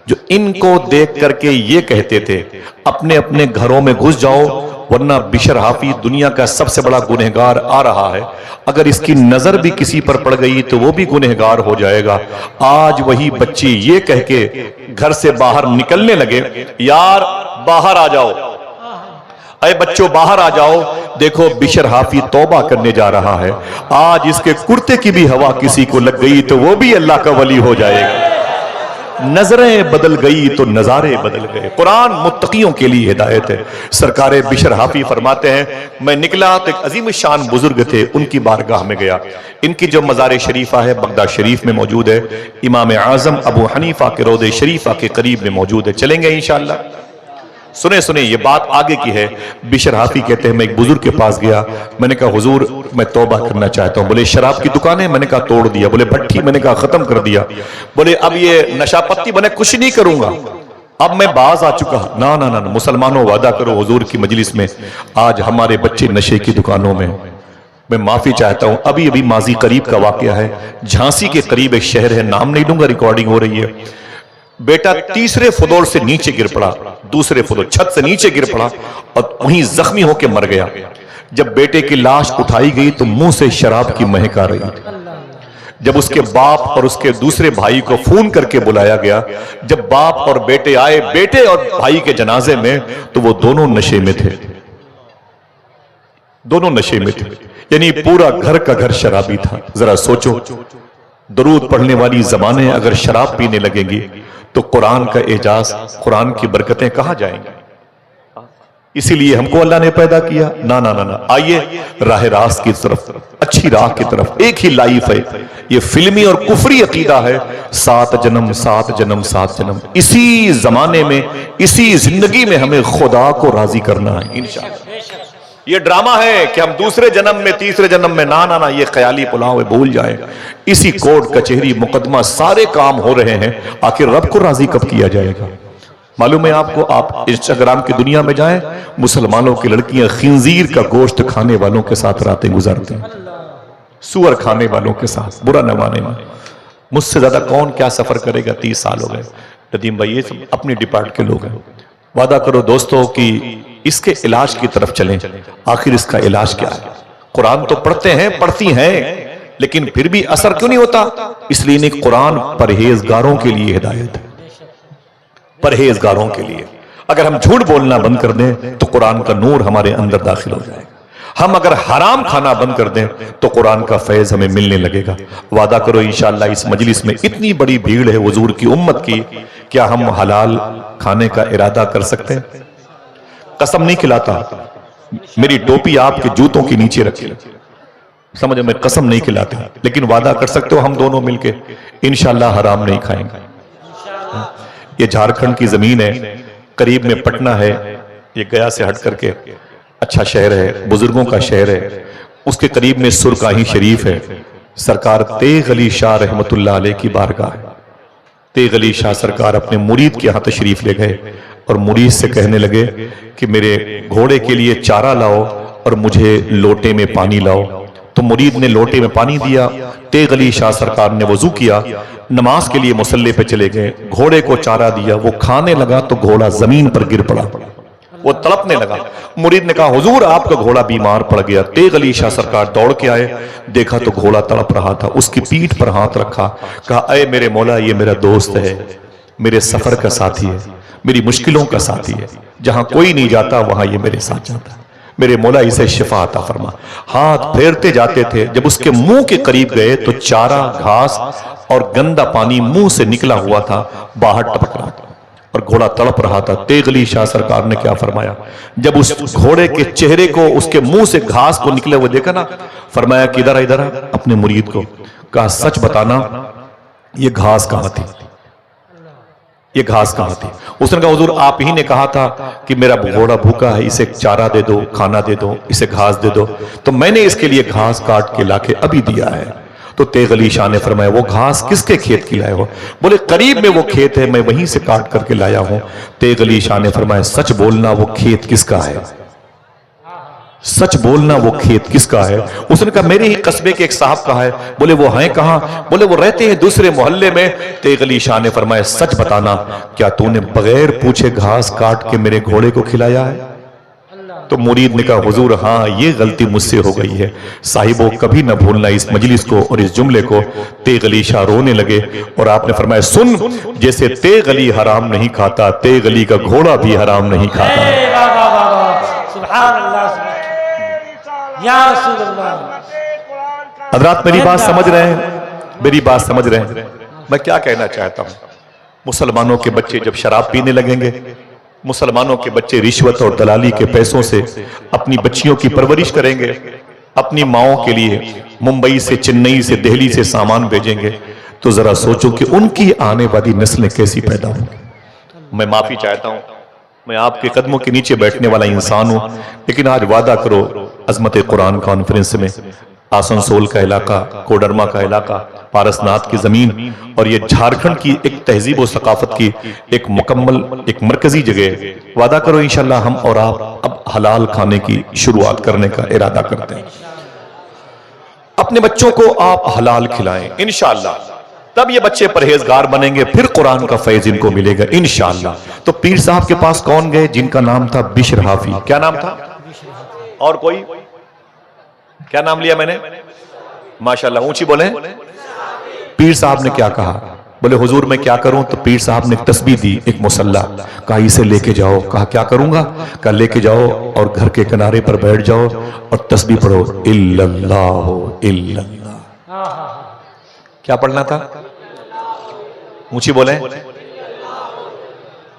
S1: जो इनको देख करके ये कहते थे अपने अपने घरों में घुस जाओ वरना बिशर हाफी दुनिया का सबसे बड़ा गुनहगार आ रहा है, अगर इसकी नजर भी किसी पर पड़ गई तो वो भी गुनहगार हो जाएगा। आज वही बच्चे ये कह के घर से बाहर निकलने लगे, यार बाहर आ जाओ, अरे बच्चों बाहर आ जाओ, देखो बिशर हाफी तौबा करने जा रहा है। आज इसके कुर्ते की भी हवा किसी को लग गई तो वो भी अल्लाह का वली हो जाएगा। नजरें बदल गई तो नजारे बदल गए। कुरान मुत्तकियों के लिए हिदायत है। सरकारे बिशर हाफी फरमाते हैं मैं निकला तो एक अजीम शान बुजुर्ग थे, उनकी बारगाह में गया। इनकी जो मज़ार शरीफा है बगदाद शरीफ में मौजूद है, इमाम आजम अबू हनीफा के रोज़े शरीफा के करीब में मौजूद है। चलेंगे इंशाअल्लाह। सुने सुने ये बात आगे की है। बिशर हाफी कहते हैं मैं एक बुजुर्ग के पास गया, मैंने कहा हुजूर मैं तौबा करना चाहता हूं। बोले शराब की दुकान है? मैंने कहा तोड़ दिया। बोले भट्टी? मैंने कहा खत्म कर दिया। बोले अब ये नशा पत्ती मैंने कुछ नहीं करूंगा, अब मैं बाज आ चुका। ना ना ना, मुसलमानों वादा करो हुजूर की मजलिस में, आज हमारे बच्चे नशे की दुकानों में। मैं माफी चाहता हूं, अभी अभी माजी करीब का वाकया है, झांसी के करीब एक शहर है, नाम नहीं लूंगा, रिकॉर्डिंग हो रही है। बेटा तीसरे फ्लोर से नीचे गिर पड़ा, दूसरे फ्लोर छत से नीचे गिर पड़ा और वहीं जख्मी होकर मर गया। जब बेटे की लाश उठाई गई तो मुंह से शराब की महक आ रही थी। जब उसके बाप और उसके दूसरे भाई को फोन करके बुलाया गया, जब बाप और बेटे आए बेटे और भाई के जनाजे में, तो वो दोनों नशे में थे, दोनों नशे में थे, यानी पूरा घर का घर शराबी था। जरा सोचो, दरूद पढ़ने वाली जबानें अगर शराब पीने लगेंगी तो कुरान का एजाज, कुरान की बरकतें कहां जाएंगी? इसीलिए हमको अल्लाह ने पैदा किया। ना ना ना ना, आइए राह रास्त की तरफ, अच्छी राह की तरफ। एक ही लाइफ है, ये फिल्मी और कुफरी अकीदा है, 7 जन्म 7 जन्म 7 जन्म। इसी जमाने में, इसी जिंदगी में हमें खुदा को राजी करना है इंशाअल्लाह। ये ड्रामा है कि हम दूसरे जन्म में, तीसरे जन्म में, ना ना ना, ये ख्याली पुलाव है, भूल जाए। इसी कोर्ट कचहरी मुकदमा सारे काम हो रहे हैं, आखिर रब को राजी कब किया जाएगा? मालूम है आपको, आप इंस्टाग्राम की दुनिया में जाएं, मुसलमानों की लड़कियां खिंजीर का गोश्त खाने वालों के साथ रातें गुजारती हैं, सुअर खाने वालों के साथ, बुरा न माने में। मुझसे ज्यादा कौन क्या सफर करेगा? 30 साल हो गए। नदीम भाई ये सब अपने डिपार्ट के लोग हैं। वादा करो दोस्तों कि इसके इलाज की तरफ चलें। आखिर इसका इलाज क्या है? कुरान तो पढ़ते हैं, पढ़ती हैं, लेकिन फिर भी असर क्यों नहीं होता? इसलिए नहीं, कुरान परहेजगारों के लिए हिदायत है, परहेजगारों के लिए। अगर हम झूठ बोलना बंद कर दें तो कुरान का नूर हमारे अंदर दाखिल हो जाएगा। हम अगर हराम खाना बंद कर दें तो कुरान का फैज हमें मिलने लगेगा। वादा करो इंशाअल्लाह इस मजलिस में इतनी बड़ी भीड़ है हुजूर की उम्मत की, क्या हम हलाल खाने का इरादा कर सकते हैं? कसम नहीं खिलाता, मेरी टोपी आपके जूतों के नीचे रखी, समझो, मैं कसम नहीं खिलाता, लेकिन वादा कर सकते हो हम दोनों मिलके इंशाअल्लाह हराम नहीं खाएंगे। ये झारखंड की जमीन है, करीब में पटना है, ये गया से हट करके अच्छा शहर है, बुजुर्गों का शहर है, उसके करीब में सुरकाही शरीफ है। सरकार तेग अली शाह रहमतुल्लाह अलैह की बारगाह है। तेग अली शाह सरकार अपने मुरीद के यहाँ तशरीफ ले गए और मुरीद से कहने लगे कि मेरे घोड़े के लिए चारा लाओ और मुझे लोटे में पानी लाओ। तो मुरीद ने लोटे में पानी दिया, तेग अली शाह सरकार ने वजू किया, नमाज के लिए मुसल्ले पे चले गए, घोड़े को चारा दिया, वो खाने लगा तो घोड़ा जमीन पर गिर पड़ा, वो तड़पने लगा। मुरीद ने कहा हुजूर आपका घोड़ा बीमार पड़ गया। तेग अली शाह सरकार दौड़ के आए, देखा तो घोड़ा तड़प रहा था, उसकी पीठ पर हाथ रखा, कहा अय मेरे मौला ये मेरा दोस्त है, मेरे सफर का साथी है, मेरी मुश्किलों का साथी है, जहां कोई नहीं जाता वहां ये मेरे साथ जाता है। मेरे मौला इसे शिफा अता फरमा। हाथ फेरते जाते थे, जब उसके मुंह के करीब गए तो चारा, घास और गंदा पानी मुंह से निकला हुआ था, बाहर टपक रहा था और घोड़ा तड़प रहा था। तेगली शाह सरकार ने क्या फरमाया, जब उस घोड़े के चेहरे को, उसके मुंह से घास को निकले हुए देखा ना, फरमाया कि इधर इधर अपने मुरीद को कहा, सच बताना ये घास कहां थी, ये घास कहां थी। उसने कहा, हुजूर आप ही ने कहा था कि मेरा घोड़ा भूखा है, इसे चारा दे दो, खाना दे दो, इसे घास दे दो, तो मैंने इसके लिए घास काट के लाके अभी दिया है। तो तेगली शाह ने फरमाया, वो घास किसके खेत की लाए हो? बोले करीब में वो खेत है, मैं वहीं से काट करके लाया हूं। तेगली शाह ने फरमाया, सच बोलना वो खेत किसका है, सच बोलना वो खेत किसका है? उसने कहा, मेरे ही कस्बे के एक साहब का है। बोले वो हैं कहां? बोले वो रहते हैं दूसरे मोहल्ले में। तेगली शाह ने फरमाया, सच बताना, क्या तूने बगैर पूछे घास काट के मेरे घोड़े को खिलाया है? तो मुरीद ने कहा, हुजूर हाँ, ये गलती मुझसे हो गई है। साहिबो कभी न भूलना इस मजलिस को और इस जुमले को। तेगली शाह रोने लगे और आपने फरमाया, सुन, जैसे तेगली हराम नहीं खाता, तेगली का घोड़ा भी हराम नहीं खाता। हज़रात मेरी बात समझ रहे हैं, मेरी बात समझ रहे हैं? मैं क्या कहना चाहता हूं, मुसलमानों के बच्चे जब शराब पीने लगेंगे, मुसलमानों के बच्चे रिश्वत और दलाली के पैसों से अपनी बच्चियों की परवरिश करेंगे, अपनी माओं के लिए मुंबई से, चेन्नई से, दिल्ली से सामान भेजेंगे, तो जरा सोचो कि उनकी आने वाली नस्लें कैसी पैदा होंगी। मैं माफी चाहता हूं, मैं आपके कदमों के नीचे बैठने वाला इंसान हूं, लेकिन आज वादा करो अजमत कुरान कॉन्फ्रेंस में, आसनसोल का इलाका, कोडरमा का इलाका, पारसनाथ की जमीन और ये झारखंड की एक तहजीब और सकाफत की एक मुकम्मल, एक मरकजी जगह, वादा करो इंशाल्लाह हम और आप अब हलाल खाने की शुरुआत करने का इरादा करते हैं। अपने बच्चों को आप हलाल खिलाएं इंशाल्लाह, तब ये बच्चे परहेजगार बनेंगे, फिर कुरान का फैज इनको मिलेगा इंशाल्लाह। तो पीर साहब के पास कौन गए? जिनका नाम था बिशर हाफी। क्या नाम था? और कोई? क्या नाम लिया मैंने? माशाल्लाह, ऊंची बोले। पीर साहब ने क्या कहा? बोले हुजूर मैं क्या करूं? तो पीर साहब ने तस्बीह दी, एक मुसल्ला, कहा इसे लेके जाओ। कहा क्या करूंगा? कहा लेके जाओ और घर के किनारे पर बैठ जाओ और तस्बीह पढ़ो, इल्लल्लाहु इल्लल्लाह। क्या पढ़ना था? ऊंची बोले,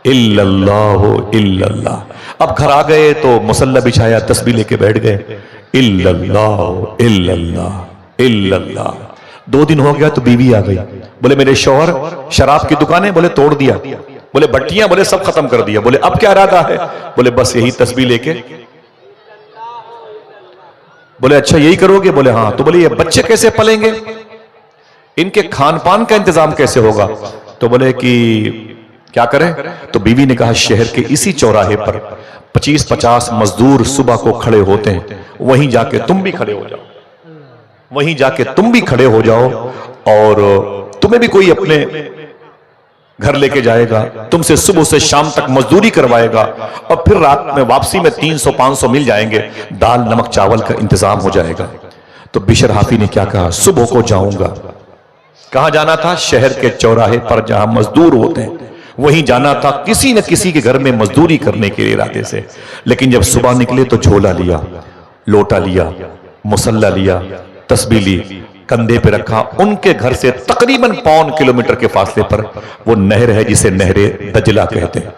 S1: इल्लल्लाहु इल्लल्लाह। अब घर आ गए तो मुसल्ला बिछाया, तस्बीह लेके बैठ गए, इल्लल्लाहु इल्लल्लाह इल्लल्लाह। 2 दिन हो गया तो बीवी आ गई। बोले मेरे शौहर, शराब की दुकानें बोले तोड़ दिया, बोले भट्टियां बोले सब खत्म कर दिया। बोले अब क्या इरादा है? बोले बस यही तस्बीह लेके। बोले अच्छा यही करोगे? बोले हाँ। तो बोले ये बच्चे कैसे पलेंगे, इनके खान पान का इंतजाम कैसे होगा? तो बोले कि क्या करें? तो बीवी ने कहा शहर के इसी चौराहे पर 25-50 मजदूर सुबह को खड़े होते हैं, वहीं जाके तुम भी खड़े हो जाओ, वहीं जाके तुम भी खड़े हो जाओ और तुम्हें भी कोई अपने घर लेके जाएगा, तुमसे सुबह से शाम तक मजदूरी करवाएगा और फिर रात में वापसी में 300-500 मिल जाएंगे, दाल नमक चावल का इंतजाम हो जाएगा। तो बिशर हाफी ने क्या कहा? सुबह को जाऊंगा। कहां जाना था? शहर के चौराहे पर जहां मजदूर होते हैं वहीं जाना था, किसी न किसी के घर में मजदूरी करने के इरादे से। लेकिन जब सुबह निकले तो झोला लिया, लोटा लिया, मुसल्ला लिया, तस्बीह ली, कंधे पे रखा। उनके घर से तकरीबन 1.25 किलोमीटर के फासले पर वो नहर है जिसे नहरे दजला कहते हैं।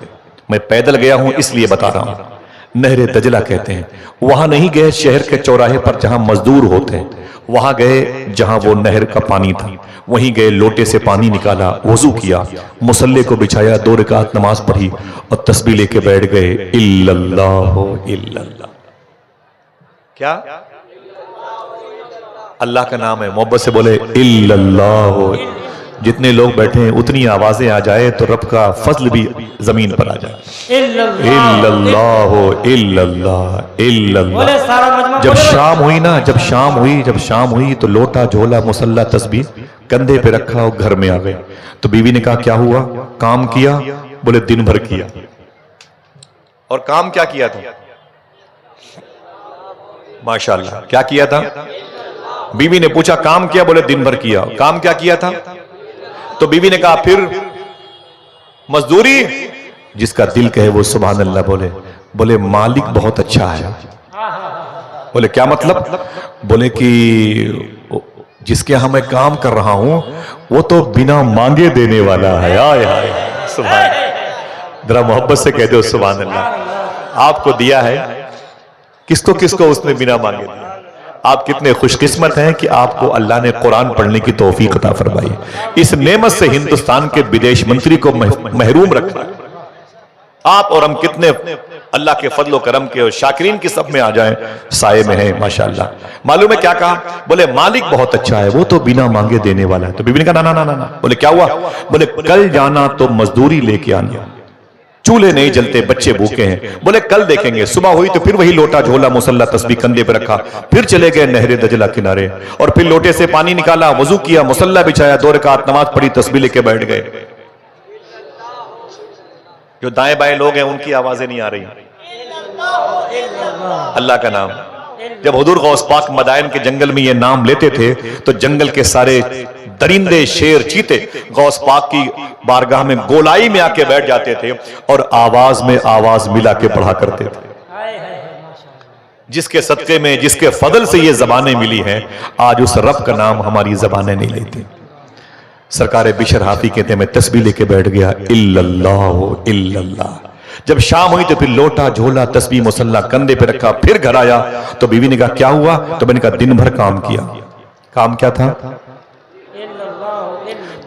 S1: मैं पैदल गया हूं इसलिए बता रहा हूं, नहरे दजला कहते हैं। वहां नहीं गए शहर के चौराहे पर जहां मजदूर होते हैं, वहां गए जहां वो नहर का पानी था, वहीं गए, लोटे से पानी निकाला, वजू किया, मुसल्ले को बिछाया, 2 रकात नमाज पढ़ी और तस्बीह लेके बैठ गए, इल्लल्लाहु इल्लल्लाह। क्या? अल्लाह का नाम है, मोहब्बत से बोले इल्लल्लाहु। जितने लोग बैठे हैं उतनी आवाजें आ जाए तो रब का फजल भी जमीन पर आ जाए। इल्लल्लाहु इल्लल्लाह इल्लल्लाह। जब शाम हुई ना, जब शाम हुई तो लोटा, झोला, मुसल्ला, तस्बीह कंधे पे रखा और घर में आ गए। तो बीवी ने कहा क्या हुआ? काम किया? बोले दिन भर किया। और काम क्या किया था? माशाल्लाह, क्या किया था? बीवी ने पूछा काम किया? बोले दिन भर किया। काम क्या किया था? तो बीवी ने कहा फिर मजदूरी। जिसका दिल कहे वो सुभान अल्लाह बोले। बोले मालिक बहुत अच्छा है, बोले क्या मतलब? बोले कि जिसके यहां मैं काम कर रहा हूं वो तो बिना मांगे देने वाला है। आय हाय, सुभान। जरा मोहब्बत से कह दो सुभान अल्लाह। आपको दिया है, किसको किसको उसने बिना मांगे दिया। आप कितने खुशकिस्मत हैं कि आपको अल्लाह ने कुरान पढ़ने की तौफीक अता फरमाई। इस नेमत से हिंदुस्तान के विदेश मंत्री को महरूम रखा। आप और हम कितने अल्लाह के फजलो करम के और शाकिरीन की सब में आ जाएं, साए में है माशाअल्लाह। मालूम है क्या कहा? बोले मालिक बहुत अच्छा है, वो तो बिना मांगे देने वाला है। तो बीवी ने कहा ना ना ना ना। बोले क्या हुआ? बोले कल जाना तो मजदूरी लेके आना, चूल्हे नहीं जलते, बच्चे भूखे हैं। बोले कल देखेंगे। सुबह हुई तो फिर वही लोटा झोला मुसल्ला तस्बीह कंधे पे रखा, फिर चले गए नहरे दजला किनारे और फिर लोटे से पानी निकाला, वजू किया, मुसल्ला बिछाया, 2 रकात नमाज पढ़ी, तस्बीह लेके बैठ गए। जो दाएं बाएं लोग हैं उनकी आवाजें नहीं आ रही। अल्लाह का नाम। जब हुजूर गौस पाक मदाइन के जंगल में ये नाम लेते थे तो जंगल के सारे दरिंदे, शेर, चीते गौस पाक की बारगाह में गोलाई में आके बैठ जाते थे और आवाज में आवाज मिला के पढ़ा करते थे। जिसके सदके में, जिसके फजल से ये जबानें मिली हैं, आज उस रब का नाम हमारी जबानें नहीं लेती। सरकार बिशर हाफी कहते हैं मैं तस्बीह लेके बैठ गया, इल्लल्लाह इल्लल्लाह। जब शाम हुई तो फिर लोटा झोला तस्बीह मुसल्ला कंधे पे रखा, फिर घर आया तो बीवी ने कहा क्या हुआ? तो मैंने कहा दिन भर काम किया। काम क्या था?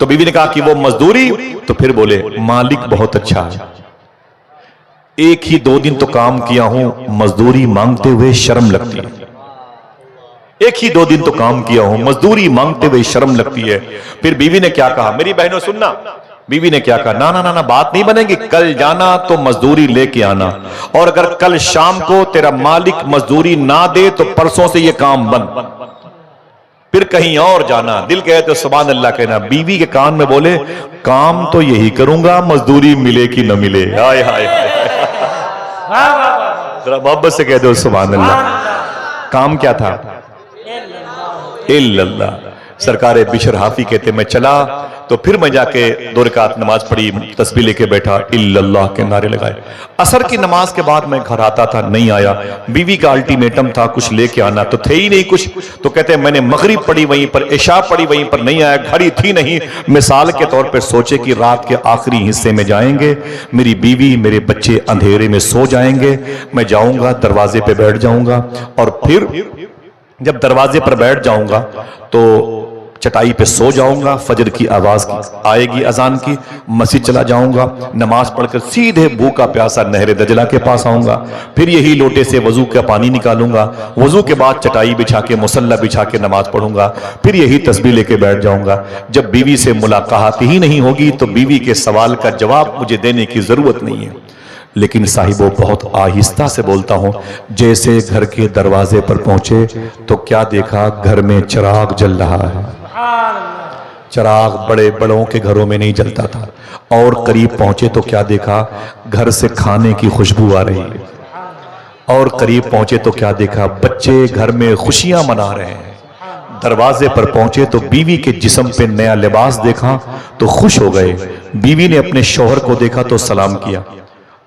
S1: तो बीवी ने कहा कि वो मजदूरी। तो फिर बोले मालिक बहुत अच्छा है, एक ही 2 दिन तो काम किया हूं, मजदूरी मांगते हुए शर्म लगती है। एक ही 2 दिन तो काम किया हूं, मजदूरी मांगते हुए शर्म लगती है। फिर बीवी ने क्या कहा? मेरी बहनों सुनना, बीवी ने क्या कहा? ना ना ना ना, बात नहीं बनेगी। कल जाना तो मजदूरी लेके आना, और अगर कल शाम को तेरा मालिक मजदूरी ना दे तो परसों से ये काम बंद, फिर कहीं और जाना। दिल कहे तो सुभान अल्लाह कहना। बीवी के कान में बोले काम तो यही करूंगा, मजदूरी मिले कि न मिले। हाय हाय जरा मोहब्बत से कह दो सुभान अल्लाह। काम क्या था? इल्लल्लाह। सरकार बिशर हाफी कहते मैं चला तो फिर मैं जाके 2 रकात नमाज पढ़ी, तस्बीह लेके बैठा, इल्लल्लाह के नारे लगाए। असर की नमाज के बाद मैं घर आता था, नहीं आया। बीवी का अल्टीमेटम था कुछ लेके आना, तो थे ही नहीं कुछ। तो कहते हैं मैंने मगरिब पढ़ी वहीं पर, इशा पढ़ी वहीं पर, नहीं आया। घड़ी थी नहीं। मिसाल के तौर पर सोचे कि रात के आखिरी हिस्से में जाएंगे, मेरी बीवी मेरे बच्चे अंधेरे में सो जाएंगे, मैं जाऊंगा दरवाजे पे बैठ जाऊंगा और फिर जब दरवाजे पर बैठ जाऊंगा तो चटाई पे सो जाऊंगा, फजर की आवाज आएगी अजान की, मस्जिद चला जाऊंगा, नमाज पढ़कर सीधे भूखा प्यासा नहरे दजला के पास आऊंगा, फिर यही लोटे से वजू का पानी निकालूंगा, वजू के बाद चटाई बिछा के मुसल्ला बिछा के नमाज पढ़ूंगा, फिर यही तस्बीह लेके बैठ जाऊंगा। जब बीवी से मुलाकात ही नहीं होगी तो बीवी के सवाल का जवाब मुझे देने की जरूरत नहीं है। लेकिन साहिबो बहुत आहिस्ता से बोलता हूं। जैसे घर के दरवाजे पर पहुंचे तो क्या देखा? घर में चिराग जल रहा है। चिराग बड़े बड़ों के घरों में नहीं जलता था। और करीब पहुंचे तो क्या देखा? घर से खाने की खुशबू आ रही है। और करीब पहुंचे तो क्या देखा? बच्चे घर में खुशियां मना रहे हैं। दरवाजे पर पहुंचे तो बीवी के जिस्म पे नया लिबास देखा तो खुश हो गए। बीवी ने अपने शौहर को देखा तो सलाम किया,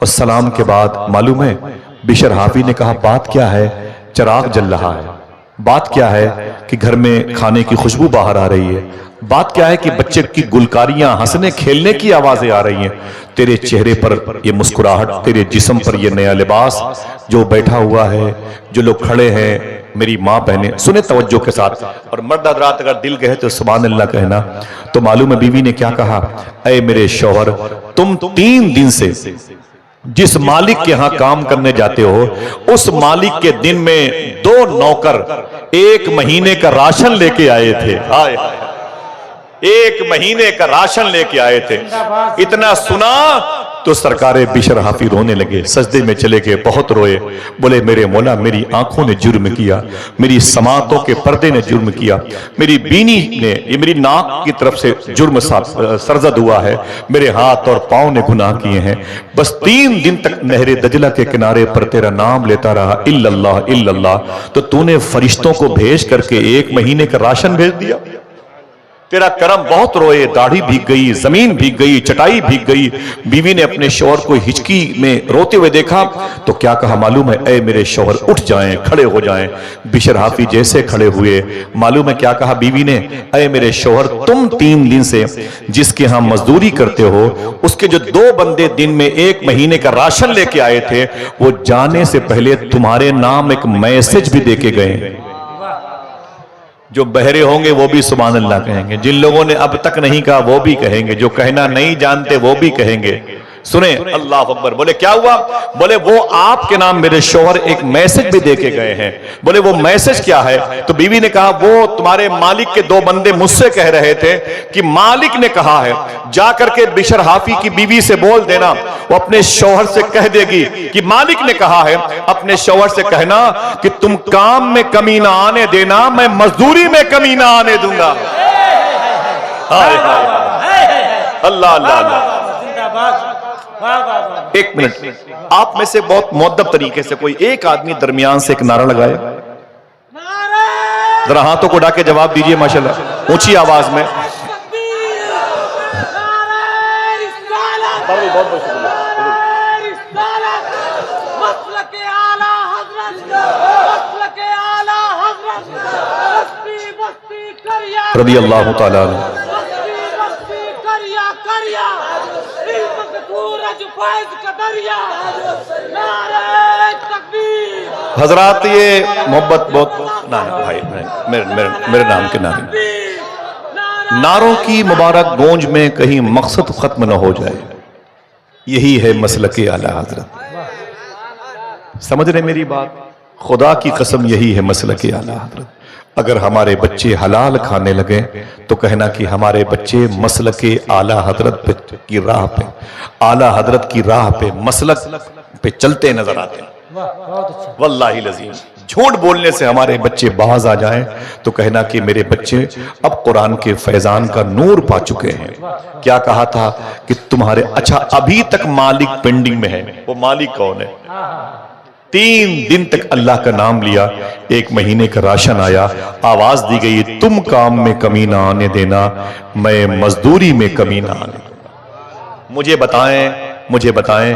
S1: और सलाम के बाद मालूम है बिशर हाफी ने कहा बात क्या है? चिराग जल रहा है। बात क्या है कि घर में खाने की खुशबू बाहर आ रही है। बात क्या है कि बच्चे की गुलकारियां, हंसने खेलने की आवाजें आ रही हैं। तेरे चेहरे पर ये मुस्कुराहट, तेरे जिस्म पर ये नया लिबास, जो बैठा हुआ है, जो लोग खड़े हैं, मेरी माँ बहनें, सुने तवज्जो के साथ। और मर्द हज़रात अगर दिल कहे तो सुभान अल्लाह कहना। तो मालूम है बीवी ने क्या कहा? ऐ मेरे शौहर, तुम 3 दिन से जिस मालिक के यहां काम करने जाते हो, उस मालिक के दिन में 2 नौकर 1 महीने का राशन लेके आए थे। हाय 1 महीने का राशन लेके आए थे। इतना सुना तो सरकारे बिशर हाफी रोने लगे, सजदे में चले गए, बहुत रोए। बोले मेरे मौला, मेरी आंखों ने जुर्म किया, मेरी समातों के पर्दे ने जुर्म किया, मेरी बीनी ने, ये मेरी नाक की तरफ से जुर्म सरजद हुआ है, मेरे हाथ और पांव ने गुनाह किए हैं। बस 3 दिन तक नहरे दजला के किनारे पर तेरा नाम लेता रहा, इल्लल्लाह इल्लल्लाह, तो तूने फरिश्तों को भेज करके 1 महीने का राशन भेज दिया। तेरा करम बहुत रोए, दाढ़ी भीग गई, जमीन भीग गई, चटाई भीग गई। बीवी ने अपने शौहर को हिचकी में रोते हुए देखा तो क्या कहा मालूम है? ऐ मेरे शौहर उठ जाएं, खड़े हो जाएं। बिशर हाफी जैसे खड़े हुए, मालूम है क्या कहा बीवी ने? ऐ मेरे शौहर, तुम 3 दिन से जिसके यहां मजदूरी करते हो, उसके जो 2 बंदे दिन में 1 महीने का राशन लेके आए थे, वो जाने से पहले तुम्हारे नाम एक मैसेज भी देके गए। जो बहरे होंगे वो भी सुभान अल्लाह कहेंगे, जिन लोगों ने अब तक नहीं कहा वो भी कहेंगे, जो कहना नहीं जानते वो भी कहेंगे। सुने, अल्लाह अकबर। बोले क्या हुआ? बोले वो आपके नाम मेरे शौहर एक मैसेज भी देके गए हैं। बोले वो मैसेज क्या है? तो बीवी ने कहा वो तुम्हारे मालिक के 2 बंदे मुझसे कह रहे थे कि मालिक ने कहा है जाकर के बिशर हाफी की बीवी से बोल देना, वो अपने शौहर से कह देगी कि मालिक ने कहा है अपने शौहर से कहना कि तुम काम में कमी ना आने देना, मैं मजदूरी में कमी ना आने दूंगा। अल्लाह अल्लाह अल्लाह। एक मिनट, आप में से बहुत मुअद्दब तरीके से कोई एक आदमी दरमियान से एक नारा लगाए, जरा हाथों को डाके जवाब दीजिए माशाल्लाह, ऊंची आवाज में। रज़ी अल्लाह तआला अन्हु। हजरात, ये मोहब्बत बहुत ना भाई, मेरे नाम के नारों की मुबारक गूंज में कहीं मकसद खत्म न हो जाए, यही है मसलके आला हजरत। समझ रहे मेरी बात? खुदा की कसम यही है मसलके आला हजरत। अगर हमारे बच्चे हलाल खाने लगे तो कहना कि हमारे बच्चे मसलके आला हजरत की राह पे, आला हजरत की राह पे, मसलक पे चलते नजर आते हैं। वल्लाही लजीम, झूठ बोलने से हमारे बच्चे बाज आ जाएं तो कहना कि मेरे बच्चे अब कुरान के फैजान का नूर पा चुके हैं। क्या कहा था कि तुम्हारे, अच्छा अभी तक मालिक पेंडिंग में है, वो मालिक कौन है? 3 दिन तक अल्लाह का नाम लिया, 1 महीने का राशन आया, आवाज दी गई तुम काम में कमी ना आने देना, मैं मजदूरी में कमी ना आने दूंगा। मुझे बताएं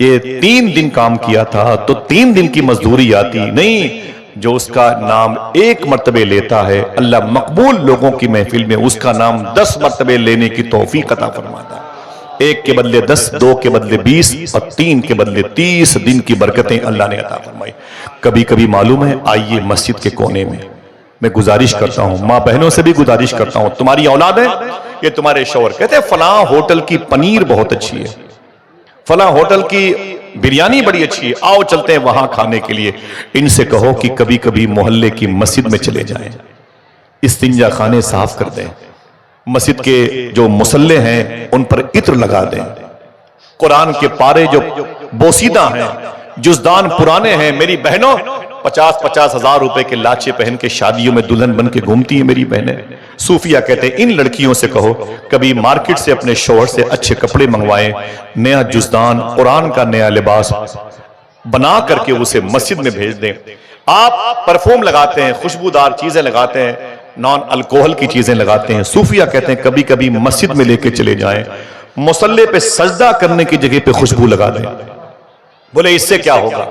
S1: ये 3 दिन काम किया था तो 3 दिन की मजदूरी आती नहीं। जो उसका नाम 1 मर्तबे लेता है, अल्लाह मकबूल लोगों की महफिल में उसका नाम 10 मर्तबे लेने की तौफीक अता फरमाता है। 1 के बदले 10, 2 के बदले 20 और 3 के बदले 30 दिन की बरकतें अल्लाह ने अता फरमाई। कभी कभी मालूम है, आइए मस्जिद के कोने में मैं गुजारिश करता हूं, माँ बहनों से भी गुजारिश करता हूं, तुम्हारी औलाद है, ये तुम्हारे शौहर कहते हैं फलां होटल की पनीर बहुत अच्छी है, फलां होटल की बिरयानी बड़ी अच्छी है, आओ चलते हैं वहां खाने के लिए। इनसे कहो कि कभी कभी मोहल्ले की मस्जिद में चले जाएं, इस्तिंजा खाने साफ कर दें, मस्जिद के जो मुसल्ले हैं उन पर इत्र लगा दें, कुरान के पारे जो बोसीदा हैं, जुज़दान पुराने हैं। मेरी बहनों 50-50 हजार रुपए के लाचे पहन के शादियों में दुल्हन बन के घूमती है मेरी बहनें। सूफिया कहते हैं इन लड़कियों से कहो कभी मार्केट से अपने शौहर से अच्छे कपड़े मंगवाएं, नया जुज़दान कुरान का नया लिबास बना करके उसे मस्जिद में भेज दें। आप परफ्यूम लगाते हैं, खुशबूदार चीजें लगाते हैं, नॉन अल्कोहल की चीजें लगाते हैं, सूफिया कहते हैं कभी कभी मस्जिद में लेके चले जाएं, मुसल्ले पे सजदा करने की जगह पे खुशबू लगा दें। बोले इससे क्या होगा?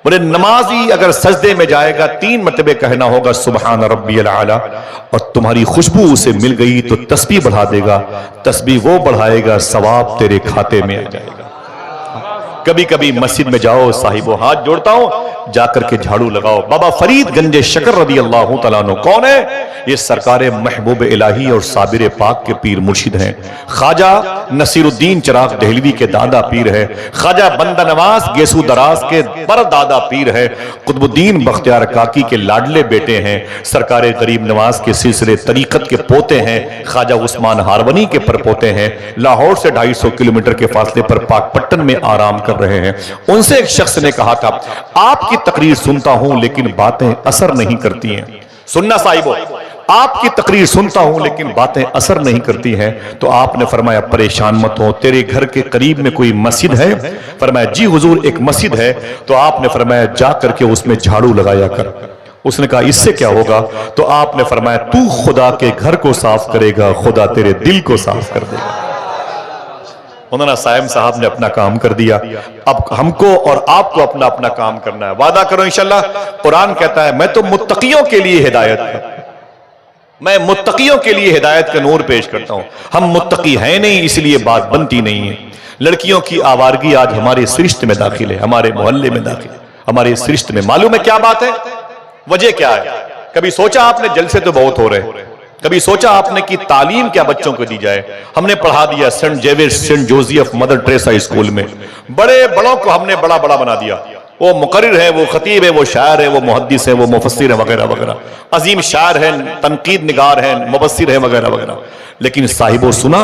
S1: बोले नमाजी अगर सजदे में जाएगा 3 मरतबे कहना होगा सुबहान रब्बियल आला, और तुम्हारी खुशबू उसे मिल गई तो तस्बीह बढ़ा देगा, तस्बीह वो बढ़ाएगा, सवाब तेरे खाते में आ जाएगा। कभी कभी मस्जिद में जाओ साहिबो, हाथ जोड़ता हूं, जाकर के झाड़ू लगाओ। बाबा फरीद गंजे शकर रदी अल्लाह तआला अन्हु कौन है? ये सरकारे महबूब इलाही और साबिर पाक के पीर मुर्शिद हैं। ख्वाजा नसीरुद्दीन चिराग दहलवी के दादा पीर है, ख्वाजा बंदा नवाज गेसू दराज के पर दादा पीर है, कुतुबुद्दीन बख्तियार काकी के लाडले बेटे हैं, सरकारे गरीब नवाज के सिलसिले तरीकत के पोते हैं, ख्वाजा उस्मान हारवनी के परपोते हैं, लाहौर से 250 किलोमीटर के फासले पर पाकपट्टन में आराम कर रहे हैं। उनसे एक शख्स ने कहा था आपकी तकरीर सुनता हूं लेकिन बातें असर नहीं करती हैं। सुनना साहिबो, आपकी तकरीर सुनता हूं लेकिन बातें असर नहीं करती हैं। तो आपने फरमाया परेशान मत हो, तेरे घर के करीब में कोई मस्जिद है? फरमाया जी हुजूर एक मस्जिद है। तो आपने फरमाया जा करके उसमें झाड़ू लगाया कर, उसने कहा इससे क्या होगा? तो आपने फरमाया तू खुदा के घर को साफ करेगा, खुदा तेरे दिल को साफ कर देगा। मौलाना साइम साहब ने अपना काम कर दिया, अब हमको और आपको अपना अपना काम करना है। वादा करो इंशाल्लाह। कुरान कहता है मैं तो मुत्तकियों के लिए हिदायत का, मैं मुत्तकियों के लिए हिदायत का नूर पेश करता हूं। हम मुत्तकी हैं नहीं, इसलिए बात बनती नहीं है। लड़कियों की आवारगी आज हमारे सृष्टि में दाखिल है, हमारे मोहल्ले में दाखिल है, हमारे सृष्टि में। मालूम है क्या बात है, वजह क्या है? कभी सोचा आपने? जलसे तो बहुत हो रहे हैं। कभी सोचा आपने कि तालीम क्या बच्चों को दी जाए? हमने पढ़ा दिया Saint Xavier, Saint Joseph, Mother Teresa school में। बड़े बड़ों को हमने बड़ा बड़ा बना दिया। वो मुकर्रिर है, वो खतीब है, वो शायर है, वो मुहद्दिस है, वो मुफस्सिर है, वगैरह वगैरह। अजीम शायर है, तनकीद निगार है, मुबस्सिर है, वगैरह वगैरह। लेकिन साहिबो सुना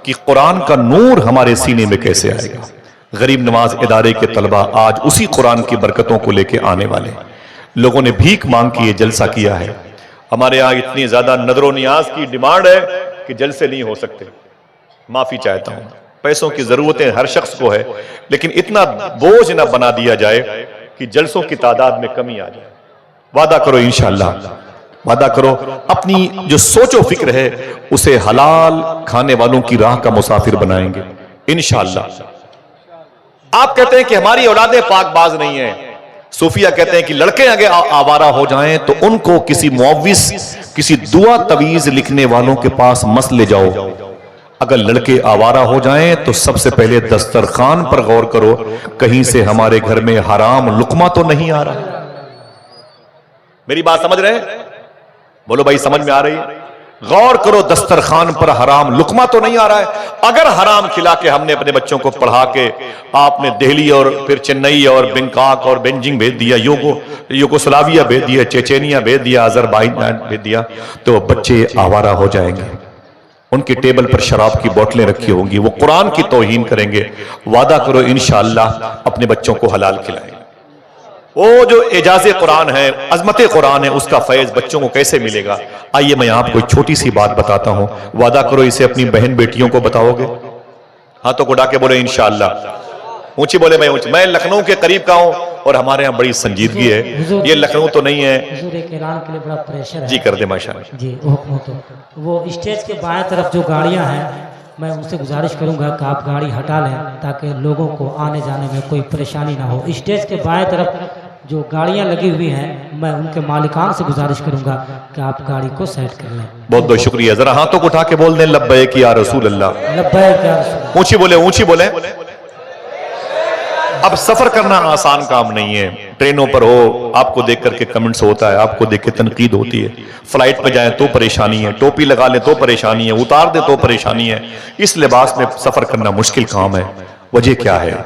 S1: कि कुरान का नूर हमारे सीने में कैसे आएगा? गरीब नवाज इदारे के तलबा आज उसी कुरान की बरकतों को लेके आने वाले। लोगों ने भीख मांग के ये जलसा किया है। हमारे यहाँ इतनी ज्यादा नजरो नियाज की डिमांड है कि जलसे नहीं हो सकते। माफी चाहता हूं, पैसों की जरूरतें हर शख्स को है, लेकिन इतना बोझ ना बना दिया जाए कि जलसों की तादाद में कमी आ जाए। वादा करो इंशाअल्लाह, वादा करो। अपनी जो सोचो फिक्र है उसे हलाल खाने वालों की राह का मुसाफिर बनाएंगे इंशाअल्लाह। आप कहते हैं कि हमारी औलादें पाकबाज नहीं है। सूफिया कहते हैं कि लड़के अगर आवारा हो जाएं तो उनको किसी मुअव्विस, किसी दुआ तवीज लिखने वालों के पास मस ले जाओ। अगर लड़के आवारा हो जाएं तो सबसे पहले दस्तरखान पर गौर करो, कहीं से हमारे घर में हराम लुकमा तो नहीं आ रहा। मेरी बात समझ रहे हैं? बोलो भाई, समझ में आ रही है? गौर करो, दस्तरखान पर हराम लुकमा तो नहीं आ रहा है। अगर हराम खिला के हमने अपने बच्चों को पढ़ा के आपने दिल्ली और फिर चेन्नई और बैंकॉक और बेजिंग भेज दिया, यूगोस्लाविया भेज दिया, चेचेनिया भेज दिया, अजरबैजान भेज दिया, तो बच्चे आवारा हो जाएंगे। उनकी टेबल पर शराब की बोतलें रखी होंगी, वो कुरान की तौहीन करेंगे। वादा करो इंशाअल्लाह अपने बच्चों को हलाल खिलाएंगे। वो जो एजाज़े कुरान है, अजमत कुरान है, उसका फैज बच्चों को कैसे मिलेगा? आइए मैं आपको एक छोटी सी बात बताता हूं। वादा करो इसे अपनी बहन बेटियों को बताओगे? हाथों को उठा के बोले इंशाअल्लाह। ऊंची बोले मैं ऊंची। मैं लखनऊ के करीब का हूं और हमारे यहाँ बड़ी संजीदगी है। ये लखनऊ तो नहीं है।
S3: हुजूर एक ऐलान के लिए बड़ा प्रेशर है।
S1: जी कर दे माशाअल्लाह
S3: जी। वो स्टेज के बाएं तरफ जो गाड़ियां हैं, मैं उनसे गुजारिश करूंगा कि आप गाड़ी हटा लें ताकि लोगों को आने जाने में कोई परेशानी ना हो। स्टेज के बाएं तरफ जो गाड़ियां लगी हुई हैं, मैं उनके मालिकान से गुजारिश करूंगा कि आप गाड़ी को सेट कर लें।
S1: बहुत बहुत शुक्रिया। जरा हाथों को उठा के बोल दें लब्बैक या रसूल अल्लाह।
S3: लब्बैक या रसूल।
S1: ऊंची बोले, ऊंची बोले। अब सफर करना आसान काम नहीं है। ट्रेनों पर हो, आपको देख करके कमेंट्स होता है, आपको देख के तनकीद होती है। फ्लाइट में जाएं तो परेशानी है, टोपी लगा ले तो परेशानी है, उतार दे तो परेशानी है। इस लिबास में सफर करना मुश्किल काम है। वजह क्या है?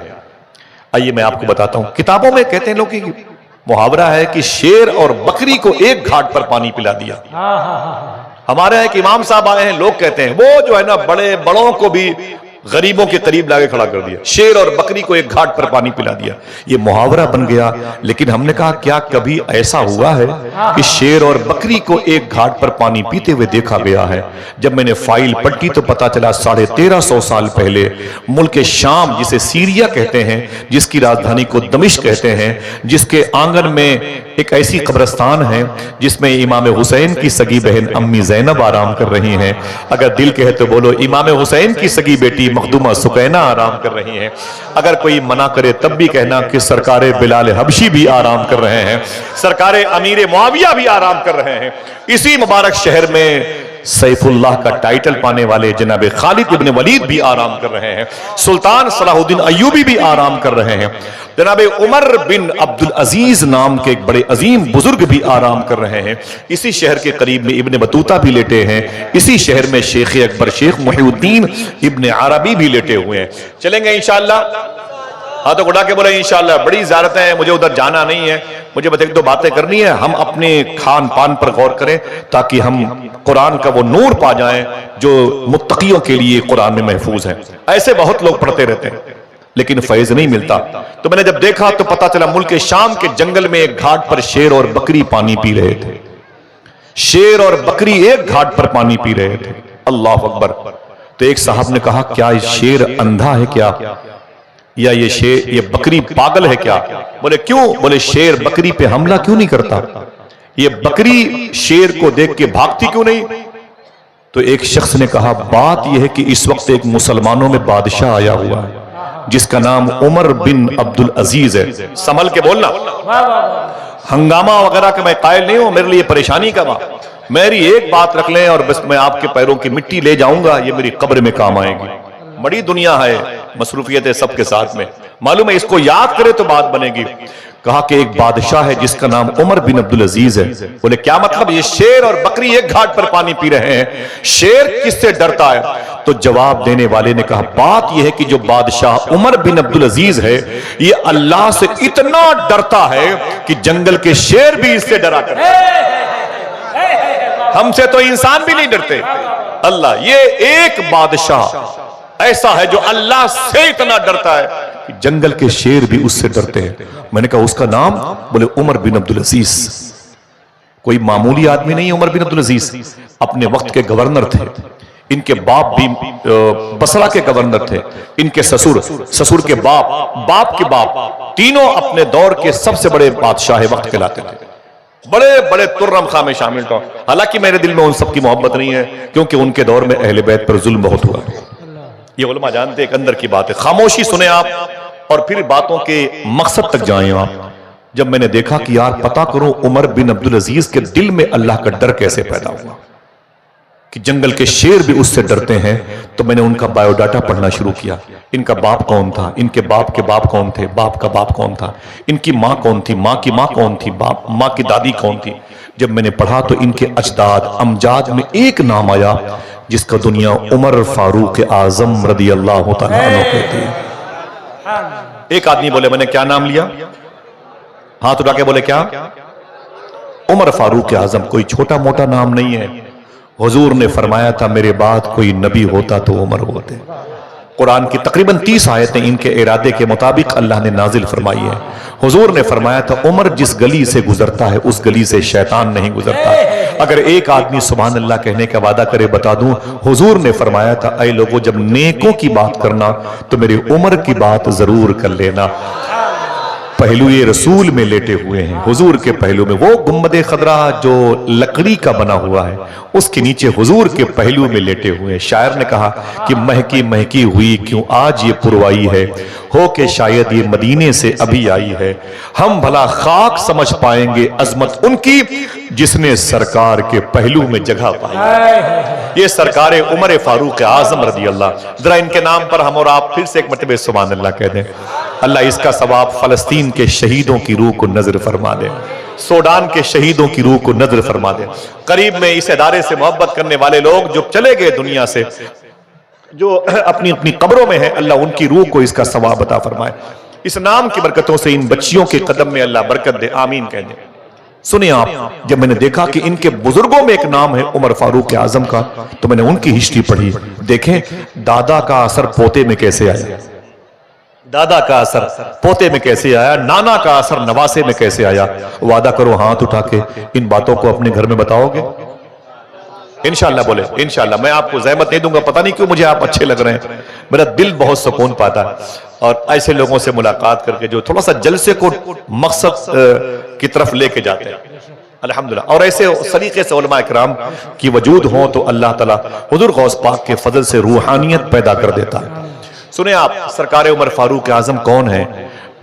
S1: आइए मैं आपको बताता हूं। किताबों में कहते हैं लोग कि मुहावरा है कि शेर और बकरी को एक घाट पर पानी पिला दिया। हमारे यहाँ एक इमाम साहब आए हैं, लोग कहते हैं वो जो है ना बड़े बड़ों को भी गरीबों के करीब लाके खड़ा कर दिया। शेर और बकरी को एक घाट पर पानी पिला दिया, ये मुहावरा बन गया। लेकिन हमने कहा क्या कभी ऐसा हुआ है कि शेर और बकरी को एक घाट पर पानी पीते हुए देखा गया है? जब मैंने फाइल पढ़ी तो पता चला 1350 साल पहले मुल्क शाम, जिसे सीरिया कहते हैं, जिसकी राजधानी को दमिश्क कहते हैं, जिसके आंगन में एक ऐसी कब्रिस्तान है जिसमें इमाम हुसैन की सगी बहन अम्मी जैनब आराम कर रही हैं। अगर दिल कहे तो बोलो इमाम हुसैन की सगी बेटी मखदूमा सुकैना आराम कर रही हैं। अगर कोई मना करे तब भी कहना कि सरकारे बिलाल हबशी भी आराम कर रहे हैं, सरकारे अमीर मुआविया भी आराम कर रहे हैं। इसी मुबारक शहर में सैफुल्लाह का टाइटल पाने वाले जनाब खालिद इब्न वलीद भी आराम कर रहे हैं, सुल्तान सलाहुद्दीन अय्यूबी भी आराम कर रहे हैं, जनाब उमर बिन अब्दुल अजीज नाम के एक बड़े अजीम बुजुर्ग भी आराम कर रहे हैं। इसी शहर के करीब में इब्न बतूता भी लेटे हैं। इसी शहर में शेख अकबर शेख मुहीउद्दीन इब्न अरबी भी लेटे हुए हैं। चलेंगे इंशाअल्लाह। हाँ तो उड़ा के बोले इंशाअल्लाह। बड़ी ज़ियारतें हैं, मुझे उधर जाना नहीं है, मुझे बस एक दो बातें करनी है। हम अपने खान पान पर गौर करें ताकि हम कुरान का वो नूर पा जाएं जो मुत्तकियों के लिए कुरान में महफूज है। ऐसे बहुत लोग पढ़ते रहते हैं लेकिन फैज नहीं मिलता। तो मैंने जब देखा तो पता चला मुल्क शाम के जंगल में एक घाट पर शेर और बकरी पानी पी रहे थे। शेर और बकरी एक घाट पर पानी पी रहे थे। अल्लाह अकबर। तो एक साहब ने कहा क्या शेर अंधा है क्या, या ये बकरी पागल है क्या? बोले क्यों? बोले शेर बकरी पे हमला क्यों नहीं करता? ये बकरी शेर को देख के भागती क्यों नहीं? तो एक शख्स ने कहा, बात यह है कि इस वक्त एक मुसलमानों में बादशाह आया हुआ है जिसका नाम उमर बिन अब्दुल अजीज है। संभल के बोलना, हंगामा वगैरह का मैं कायल नहीं हूं, मेरे लिए परेशानी का वक्त। मेरी एक बात रख लें और बस मैं आपके पैरों की मिट्टी ले जाऊंगा, ये मेरी कब्र में काम आएगी। बड़ी दुनिया है, मसरूफियत है सबके साथ में, मालूम है, इसको याद करे तो बात बनेगी। कहा कि एक बादशाह है जिसका नाम उमर बिन अब्दुल अजीज है। बोले क्या मतलब? ये शेर और बकरी एक घाट पर पानी पी रहे हैं, शेर किससे डरता है? तो जवाब देने वाले ने कहा, बात यह है कि जो बादशाह उमर बिन अब्दुल अजीज है ये अल्लाह से इतना डरता है कि जंगल के शेर भी इससे डरा करते। हमसे तो इंसान भी नहीं डरते। अल्लाह, ये एक बादशाह ऐसा है जो अल्लाह से इतना डरता है कि जंगल के शेर भी उससे डरते हैं। मैंने कहा उसका नाम? बोले उमर बिन अब्दुल अजीज। कोई मामूली आदमी नहीं, उमर बिन अब्दुल अजीज अपने वक्त के गवर्नर थे। इनके बाप भी बसरा के गवर्नर थे, इनके ससुर के बाप के बाप, तीनों अपने दौर के सबसे बड़े बादशाह वक्त कहलाते थे। बड़े बड़े तुर्रम खां में शामिल था। हालांकि मेरे दिल में उन सबकी मोहब्बत नहीं है, क्योंकि उनके दौर में अहले बैत पर जुल्म बहुत हुआ। ये उलमा जानते एक अंदर की बात है। खामोशी सुने आप और फिर बातों के मकसद तक जाएं आप। जब मैंने देखा कि यार पता करो उमर बिन अब्दुल अजीज के दिल में अल्लाह का डर कैसे पैदा हुआ कि जंगल के शेर भी उससे डरते हैं, तो मैंने उनका बायोडाटा पढ़ना शुरू किया। इनका बाप कौन था, इनके बाप के बाप कौन थे, बाप का बाप कौन था, इनकी माँ कौन थी, माँ की माँ कौन थी, बाप माँ की दादी कौन थी। जब मैंने पढ़ा तो इनके अजदाद अमजाद में एक नाम आया जिसका दुनिया उमर फारूक आजम रदी अल्लाह तआला अन्हु कहती है। एक आदमी बोले मैंने क्या नाम लिया? हाथ उठा के बोले क्या? उमर फारूक आजम। कोई छोटा मोटा नाम नहीं है। हुजूर ने फरमाया था मेरे बाद कोई नबी होता तो उमर होते। कुरान की तकरीबन 30 आयतें इनके इरादे के मुताबिक अल्लाह ने नाजिल फरमाई है। हुजूर ने फरमाया था उमर जिस गली से गुजरता है उस गली से शैतान नहीं गुजरता। अगर एक आदमी सुभान अल्लाह कहने का वादा करे, बता दूं, हुजूर ने फरमाया था ऐ लोगों जब नेकों की बात करना तो मेरी उमर की बात जरूर कर लेना। पहलू ये रसूल में लेटे हुए हैं, हुजूर के पहलू में वो गुम्बदे खदरा जो लकड़ी का बना हुआ है उसके नीचे हुजूर के पहलू में लेटे हुए हैं। शायर ने कहा कि महकी महकी हुई क्यों आज ये पुरवाई है, हो के शायद ये मदीने से अभी आई है। हम भला खाक समझ पाएंगे अजमत उनकी जिसने सरकार के पहलू में जगह पाई। ये सरकार उमर फारूक आजम रदी अल्लाह। जरा इनके नाम पर हम और आप फिर से एक मरतबे सुभान अल्लाह कह दें। अल्लाह इसका सवाब फलस्तीन के शहीदों की रूह को नजर फरमा दे, सूडान के शहीदों की रूह को नजर फरमा दे। करीब में इस इदारे से मोहब्बत करने वाले लोग जो चले गए दुनिया से, जो अपनी अपनी कब्रों में है, अल्लाह उनकी रूह को इसका सवाब अता फरमाए। इस नाम की बरकतों से इन बच्चियों के कदम में अल्लाह बरकत दे, आमीन कह दे। सुनिए आप, जब मैंने देखा कि इनके बुजुर्गों में एक नाम है उमर फारूक आजम का, तो मैंने उनकी हिस्ट्री पढ़ी। देखें दादा का असर पोते में कैसे आया, दादा का असर पोते में कैसे आया, नाना का असर नवासे में कैसे आया। वादा करो हाथ उठा के इन बातों को अपने घर में बताओगे? इंशाअल्लाह बोले इंशाअल्लाह। मैं आपको ज़हमत नहीं दूंगा, पता नहीं क्यों मुझे आप अच्छे लग रहे हैं, मेरा दिल बहुत सुकून पाता है। और ऐसे लोगों से मुलाकात करके जो थोड़ा सा जलसे को मकसद की तरफ लेके जाते हैं, अल्हम्दुलिल्लाह। और ऐसे सलीके से उलमा इकराम की वजूद हो तो अल्लाह ताला हुजूर गौस पाक के फजल से रूहानियत पैदा कर देता है। सुने आप, सरकार उमर फारूक आजम कौन है?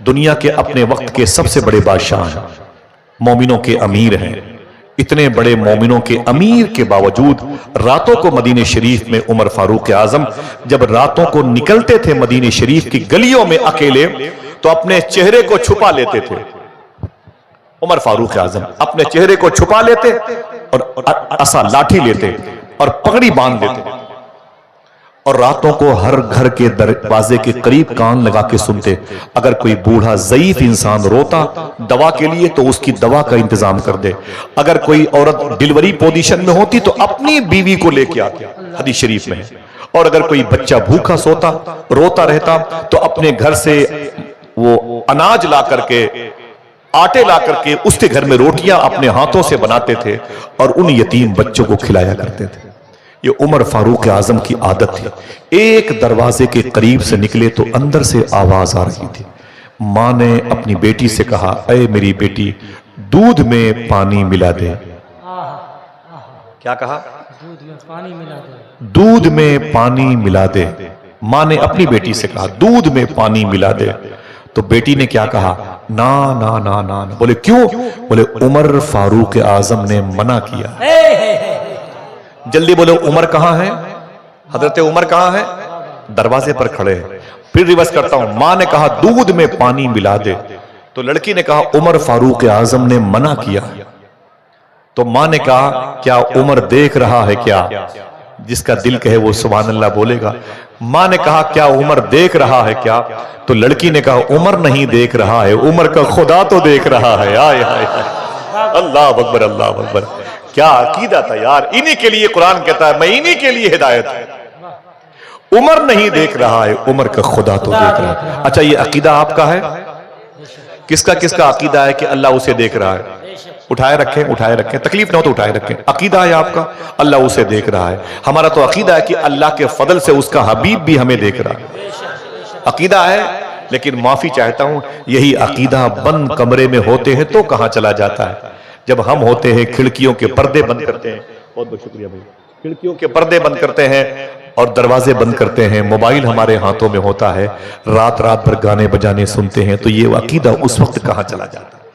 S1: दुनिया के अपने वक्त के सबसे बड़े बादशाह हैं, मोमिनों के अमीर हैं। इतने बड़े मोमिनों के अमीर के बावजूद रातों को मदीने शरीफ में उमर फारूक आजम जब रातों को निकलते थे मदीने शरीफ की गलियों में अकेले, तो अपने चेहरे को छुपा लेते थे। उमर फारूक आजम अपने चेहरे को छुपा लेते और असा लाठी लेते और पगड़ी बांध देते और रातों को हर घर के दरवाजे के करीब कान लगा के सुनते। अगर कोई बूढ़ा ज़ईफ इंसान रोता दवा के लिए तो उसकी दवा का इंतजाम कर दे। अगर कोई औरत डिलीवरी पोजीशन में होती तो अपनी बीवी को लेके आती, हदीस शरीफ में है। और अगर कोई बच्चा भूखा सोता रोता रहता तो अपने घर से वो अनाज ला करके, आटे ला करके उसके घर में रोटियां अपने हाथों से बनाते थे और उन यतीम बच्चों को खिलाया करते थे। ये उमर फारूक आजम की आदत थी। एक दरवाजे के करीब से निकले तो अंदर से आवाज आ रही थी। माँ ने अपनी बेटी से कहा, अरे मेरी बेटी दूध में पानी मिला दे। क्या कहा?
S3: दूध में पानी मिला दे।
S1: दूध में पानी मिला दे। मां ने अपनी बेटी से कहा दूध में पानी मिला दे, तो बेटी ने क्या कहा? ना ना ना ना ना। बोले क्यों? बोले उमर फारूक आजम ने मना किया। जल्दी बोलो, उमर कहां है? हजरत उमर कहां है? दरवाजे पर खड़े हैं। फिर रिवर्स करता हूं, मां ने कहा दूध में पानी मिला दे, तो लड़की ने कहा उमर फारूक आजम ने मना किया। तो मां ने कहा क्या उमर देख रहा है क्या? जिसका दिल कहे वो सुभान अल्लाह बोलेगा। मां ने कहा क्या उमर देख रहा है क्या? तो लड़की ने कहा उमर नहीं देख रहा है, उमर का खुदा तो देख रहा है। आय हाय हाय, अल्लाह अकबर अल्लाह अकबर। क्या अकीदा था यार, इन्हीं के लिए कुरान कहता है मैं इन्हीं के लिए हिदायत हूं। उमर नहीं देख रहा है, उमर का खुदा तो देख रहा है। अच्छा, ये अकीदा आपका है? किसका किसका अकीदा है कि अल्लाह उसे देख रहा है? उठाए रखें, तकलीफ ना हो तो उठाए रखें। अकीदा है आपका अल्लाह उसे देख रहा है। हमारा तो अकीदा है कि अल्लाह के फजल से उसका हबीब भी हमें देख रहा है। अकीदा है, लेकिन माफी चाहता हूं, यही अकीदा बंद कमरे में होते हैं तो कहां चला जाता है? जब हम होते हैं खिड़कियों के पर्दे बंद करते हैं, बहुत बहुत शुक्रिया भाई, खिड़कियों के पर्दे बंद करते हैं और दरवाजे बंद करते हैं, मोबाइल हमारे हाथों में होता है, रात रात भर गाने बजाने सुनते हैं, तो ये अकीदा उस वक्त कहां चला जाता है?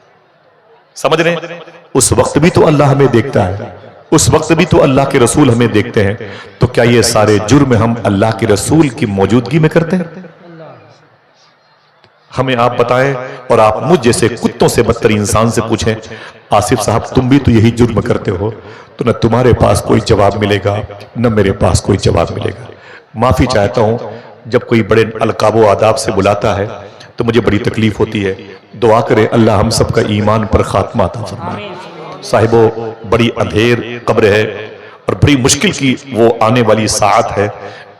S1: समझ रहे हैं? उस वक्त भी तो अल्लाह हमें देखता है, उस वक्त भी तो अल्लाह के रसूल हमें देखते हैं। तो क्या ये सारे जुर्म हम अल्लाह के रसूल की मौजूदगी में करते हैं? हमें आप बताएं, और आप मुझ जैसे कुत्तों से बदतर इंसान से पूछें, आसिफ साहब तुम भी तो यही जुर्म करते हो, तो न तुम्हारे पास कोई जवाब मिलेगा न मेरे पास कोई जवाब मिलेगा। माफी चाहता हूं, जब कोई बड़े अलकाबो आदाब से बुलाता है तो मुझे बड़ी तकलीफ होती है। दुआ करें अल्लाह हम सबका ईमान पर खात्मा अता फरमाए। साहिबो, बड़ी अंधेर कब्र है और बड़ी मुश्किल की वो आने वाली साअत है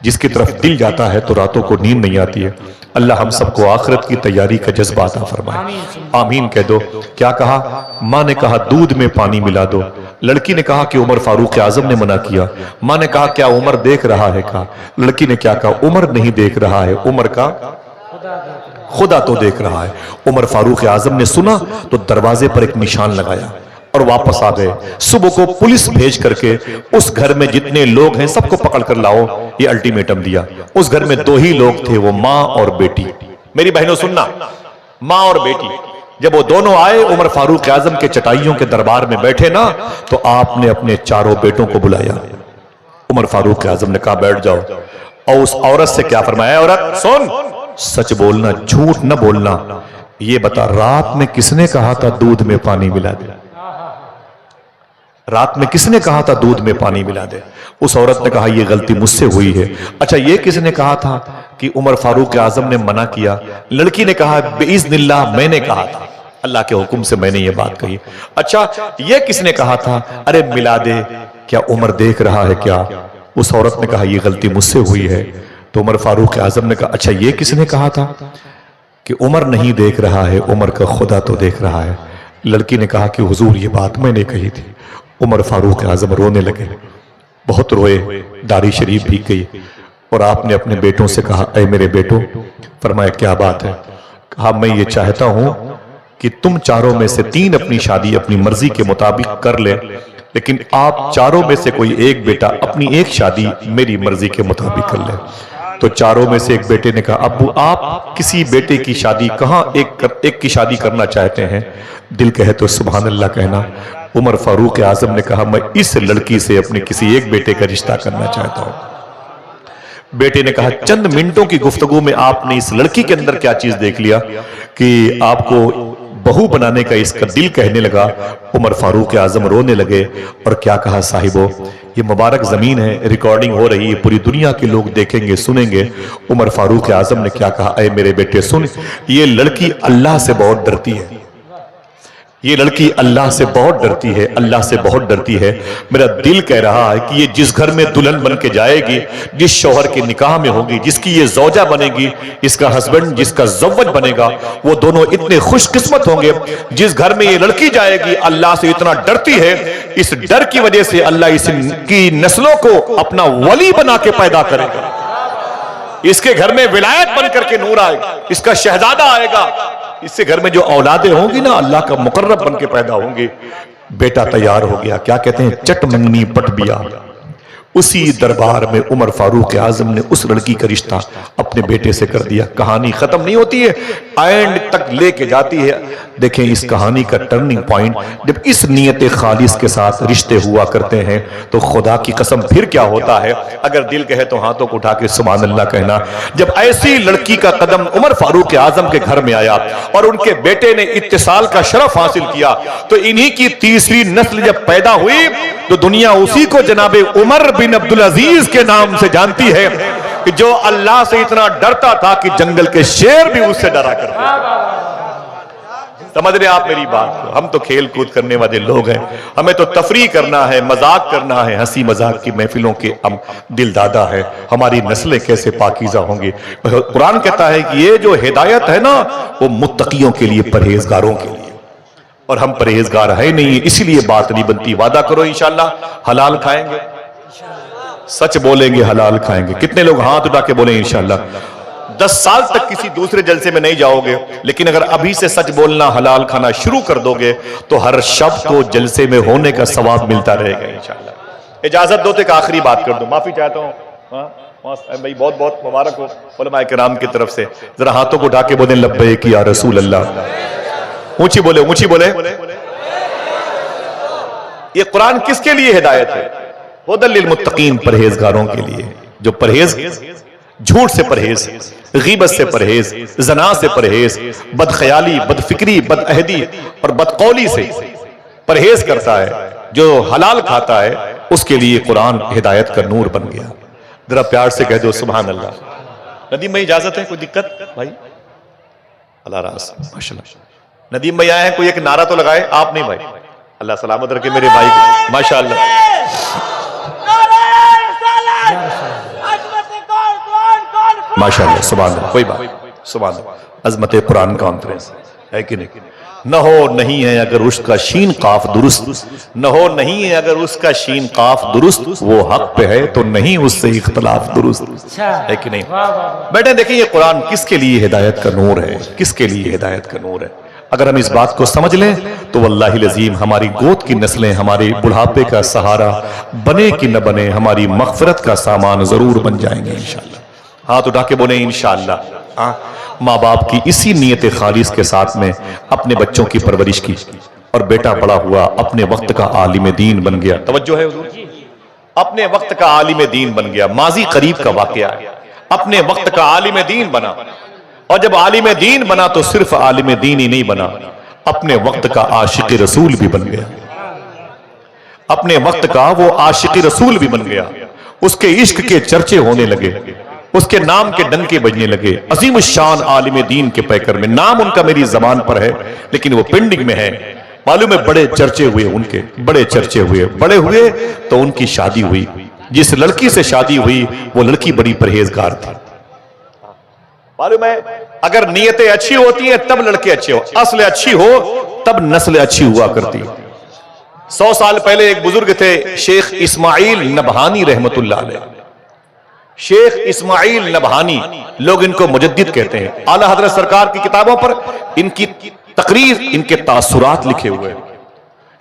S1: जिसकी तरफ दिल जाता है तो रातों को नींद नहीं आती है। अल्लाह हम सबको आखिरत की तैयारी का जज्बा अता फरमाए। आमीन कह दो। क्या कहा? मां ने कहा दूध में पानी मिला दो। लड़की ने कहा कि उमर फारूक आजम ने मना किया। मां ने कहा क्या उमर देख रहा है? कहा। लड़की ने क्या कहा? उमर नहीं देख रहा है, उमर का खुदा तो देख रहा है। उमर फारूक आजम ने सुना तो दरवाजे पर एक निशान लगाया और वापस आ गए। सुबह को पुलिस भेज करके उस घर में जितने लोग हैं सबको पकड़ कर लाओ, ये अल्टीमेटम दिया। उस घर में दो ही लोग थे, वो मां और बेटी। मेरी बहनों सुनना, मां और बेटी जब वो दोनों आए उमर फारूक आजम के चटाइयों के दरबार में बैठे ना, तो आपने अपने चारों बेटों को बुलाया। उमर फारूक आजम ने कहा बैठ जाओ, और उस औरत से क्या फरमाया? औरत सुन, सच बोलना, झूठ न बोलना। ये बता, रात में किसने कहा था दूध में पानी मिला दे? रात में किसने कहा था दूध में पानी मिला दे? उस औरत ने कहा यह गलती मुझसे हुई है। अच्छा, ये किसने कहा था कि उमर फारूक आजम ने मना किया? लड़की ने कहा बिइज़्निल्लाह मैंने कहा था, अल्लाह के हुक्म से मैंने ये बात कही। अच्छा, ये किसने कहा था? अरे मिला दे, क्या उमर देख रहा है क्या? उस औरत ने कहा यह गलती मुझसे हुई है। तो उमर फारूक आजम ने कहा अच्छा, ये किसने कहा था कि उमर नहीं देख रहा है, उमर का खुदा तो देख रहा है? लड़की ने कहा कि हुजूर ये बात मैंने कही थी। उमर फारूक आजम रोने लगे, बहुत रोए, दाढ़ी शरीफ भीग गई, और आपने अपने बेटों से कहा ऐ मेरे बेटों, फरमाया क्या बात है? कहा मैं ये चाहता हूं कि तुम चारों में से तीन अपनी शादी अपनी मर्जी के मुताबिक कर ले, लेकिन आप चारों में से कोई एक बेटा अपनी एक शादी मेरी मर्जी के मुताबिक कर ले। तो चारों में से एक बेटे ने कहा अब्बू आप किसी बेटे की शादी कहां एक की शादी करना चाहते हैं? दिल कहे तो सुभान अल्लाह कहना। उमर फारूक आजम ने कहा मैं इस लड़की से अपने किसी एक बेटे का रिश्ता करना चाहता हूं। बेटे ने कहा चंद मिनटों की गुफ्तगू में आपने इस लड़की के अंदर क्या चीज देख लिया कि आपको बहू बनाने का इसका दिल कहने लगा। उमर फारूक आजम रोने लगे और क्या कहा साहिबो, ये मुबारक जमीन है, रिकॉर्डिंग हो रही है, पूरी दुनिया के लोग देखेंगे सुनेंगे। उमर फारूक आजम ने क्या कहा, ऐ मेरे बेटे सुन, ये लड़की अल्लाह से बहुत डरती है, ये लड़की अल्लाह से बहुत डरती है, अल्लाह से बहुत डरती है। मेरा दिल कह रहा है कि ये जिस घर में दुल्हन बन के जाएगी, जिस शौहर के निकाह में होगी, जिसकी ये जौजा बनेगी, इसका हस्बैंड जिसका जव्वज बनेगा, वो दोनों इतने खुशकिस्मत होंगे। जिस घर में ये लड़की जाएगी अल्लाह से इतना डरती है, इस डर की वजह से अल्लाह इसकी नस्लों को अपना वली बना के पैदा करेगा। इसके घर में विलायत बन करके नूर आएगा, इसका शहजादा आएगा, इससे घर में जो औलादे होंगी ना अल्लाह का मुकर्रब बन के पैदा होंगे। बेटा तैयार हो गया, क्या कहते हैं, चट मंगनी पट बिया। उसी दरबार में उमर फारूक आजम ने उस लड़की का रिश्ता अपने बेटे से कर दिया। कहानी खत्म नहीं होती है, एंड तक लेके जाती है। देखें इस कहानी का टर्निंग पॉइंट, जब इस नियत खालिस के साथ रिश्ते हुआ करते हैं तो खुदा की कसम फिर क्या होता है। अगर दिल कहे तो हाथों को उठा के सुभान अल्लाह कहना। जब ऐसी लड़की का कदम उमर फारूक आजम के घर में आया और उनके बेटे ने इत्तिसाल का शरफ हासिल किया, तो इन्हीं की तीसरी नस्ल जब पैदा हुई तो दुनिया उसी को जनाबे उमर बिन अब्दुल अजीज के नाम से जानती है कि जो अल्लाह से इतना डरता था कि जंगल के शेर भी उससे डरा करते थे। समझ रहे आप मेरी बात को? हम तो खेल कूद करने वाले लोग हैं, हमें तो तफरी करना है, मजाक करना है, हंसी मजाक की महफिलों के हम दिलदादा है। हमारी नस्लें कैसे पाकीज़ा होंगी। कुरान कहता है कि ये जो हिदायत है ना वो मुत्तकियों के लिए, परहेजगारों के लिए, और हम परहेजगार है नहीं, इसीलिए बात नहीं बनती। वादा करो इंशाअल्लाह हलाल खाएंगे, सच बोलेंगे, हलाल खाएंगे। कितने लोग हाथ उठा के बोले इंशाअल्लाह? 10 साल तक किसी दूसरे जलसे में नहीं जाओगे, लेकिन अगर अभी से सच बोलना, हलाल खाना शुरू कर दोगे तो हर शब्द को जलसे में होने का सवाब मिलता रहेगा इंशाअल्लाह। इजाजत दो तो एक आखिरी बात कर दूं, माफी चाहता हूं भाई, बहुत बहुत मुबारक हो उलमाए किराम की तरफ से। जरा हाथों को उठा के बोले लब्बैक या रसूल अल्लाह। ऊंची बोले, ऊंची बोले। ये कुरान किसके लिए हिदायत है? हुदल लिल मुत्तकीन, परहेजगारों के लिए। जो परहेज, झूठ से परहेज, गीबत से परहेज, जना से परहेज, बदख्याली, बदफिक्री, बदअहदी और बदकौली से परहेज करता है, जो हलाल खाता है, उसके लिए कुरान हिदायत का नूर बन गया। जरा प्यार से कह दो सुभान अल्लाह। नदीम भाई इजाजत है? कोई दिक्कत भाई? अल्लाह रास माशाल्लाह। नदीम भाई आए हैं, कोई एक नारा तो लगाए। आप नहीं भाई, अल्लाह सलामत रखे मेरे भाई को, माशाल्लाह। माशाअल्लाह, सुभान अल्लाह, कोई बात, सुभान अल्लाह। अज़मत कुरान कॉन्फ्रेंस है कि नहीं? न हो नहीं है अगर उसका शीन काफ दुरुस्त, न हो नहीं है अगर उसका शीन काफ दुरुस्त, वो हक पे है तो नहीं उससे इख्तलाफ दुरुस्त, है कि नहीं? बेटे देखिए ये कुरान किसके लिए हिदायत का नूर है, किसके लिए हिदायत का नूर है। अगर हम इस बात को समझ लें तो वल्लाहि लजीम हमारी गोद की नस्लें हमारे बुढ़ापे का सहारा बने कि न बने, हमारी मगफिरत का सामान जरूर बन जाएंगे इंशाअल्लाह। हाथ उठा के बोले इंशाअल्लाह। माँ बाप की इसी नियत खालिस के साथ में अपने बच्चों की परवरिश की, और बेटा बड़ा हुआ, अपने वक्त का आलिम दीन बन गया। तवज्जो है हुजूर? अपने वक्त का आलिम दीन बन गया। माजी करीब का वाकया है, अपने वक्त का आलिम दीन बना। और जब आलिम दीन बना तो सिर्फ आलिम दीन ही नहीं बना, अपने वक्त का आशिक रसूल भी बन गया। अपने वक्त का वो आशिक रसूल भी बन गया। उसके इश्क के चर्चे होने लगे, उसके नाम के डंके बजने लगे। अजीम शान आलिम दीन के पैकर में, नाम उनका मेरी जबान पर है लेकिन वो पेंडिंग में है। मालूम है बड़े चर्चे हुए उनके, बड़े चर्चे हुए, बड़े हुए तो उनकी शादी हुई। जिस लड़की से शादी हुई वो लड़की बड़ी परहेजगार थी। मालूम है अगर नीयतें अच्छी होती हैं तब लड़के अच्छे हो, असल अच्छी हो तब नस्ल अच्छी हुआ करती। 100 साल पहले एक बुजुर्ग थे शेख इस्माइल नबहानी रहमतुल्लाह अलैह। शेख इस्माइल नबहानी, लोग इनको मुजद्दिद कहते हैं। आला हजरत सरकार की किताबों पर इनकी तकरीर, इनके तासुरात लिखे हुए हैं।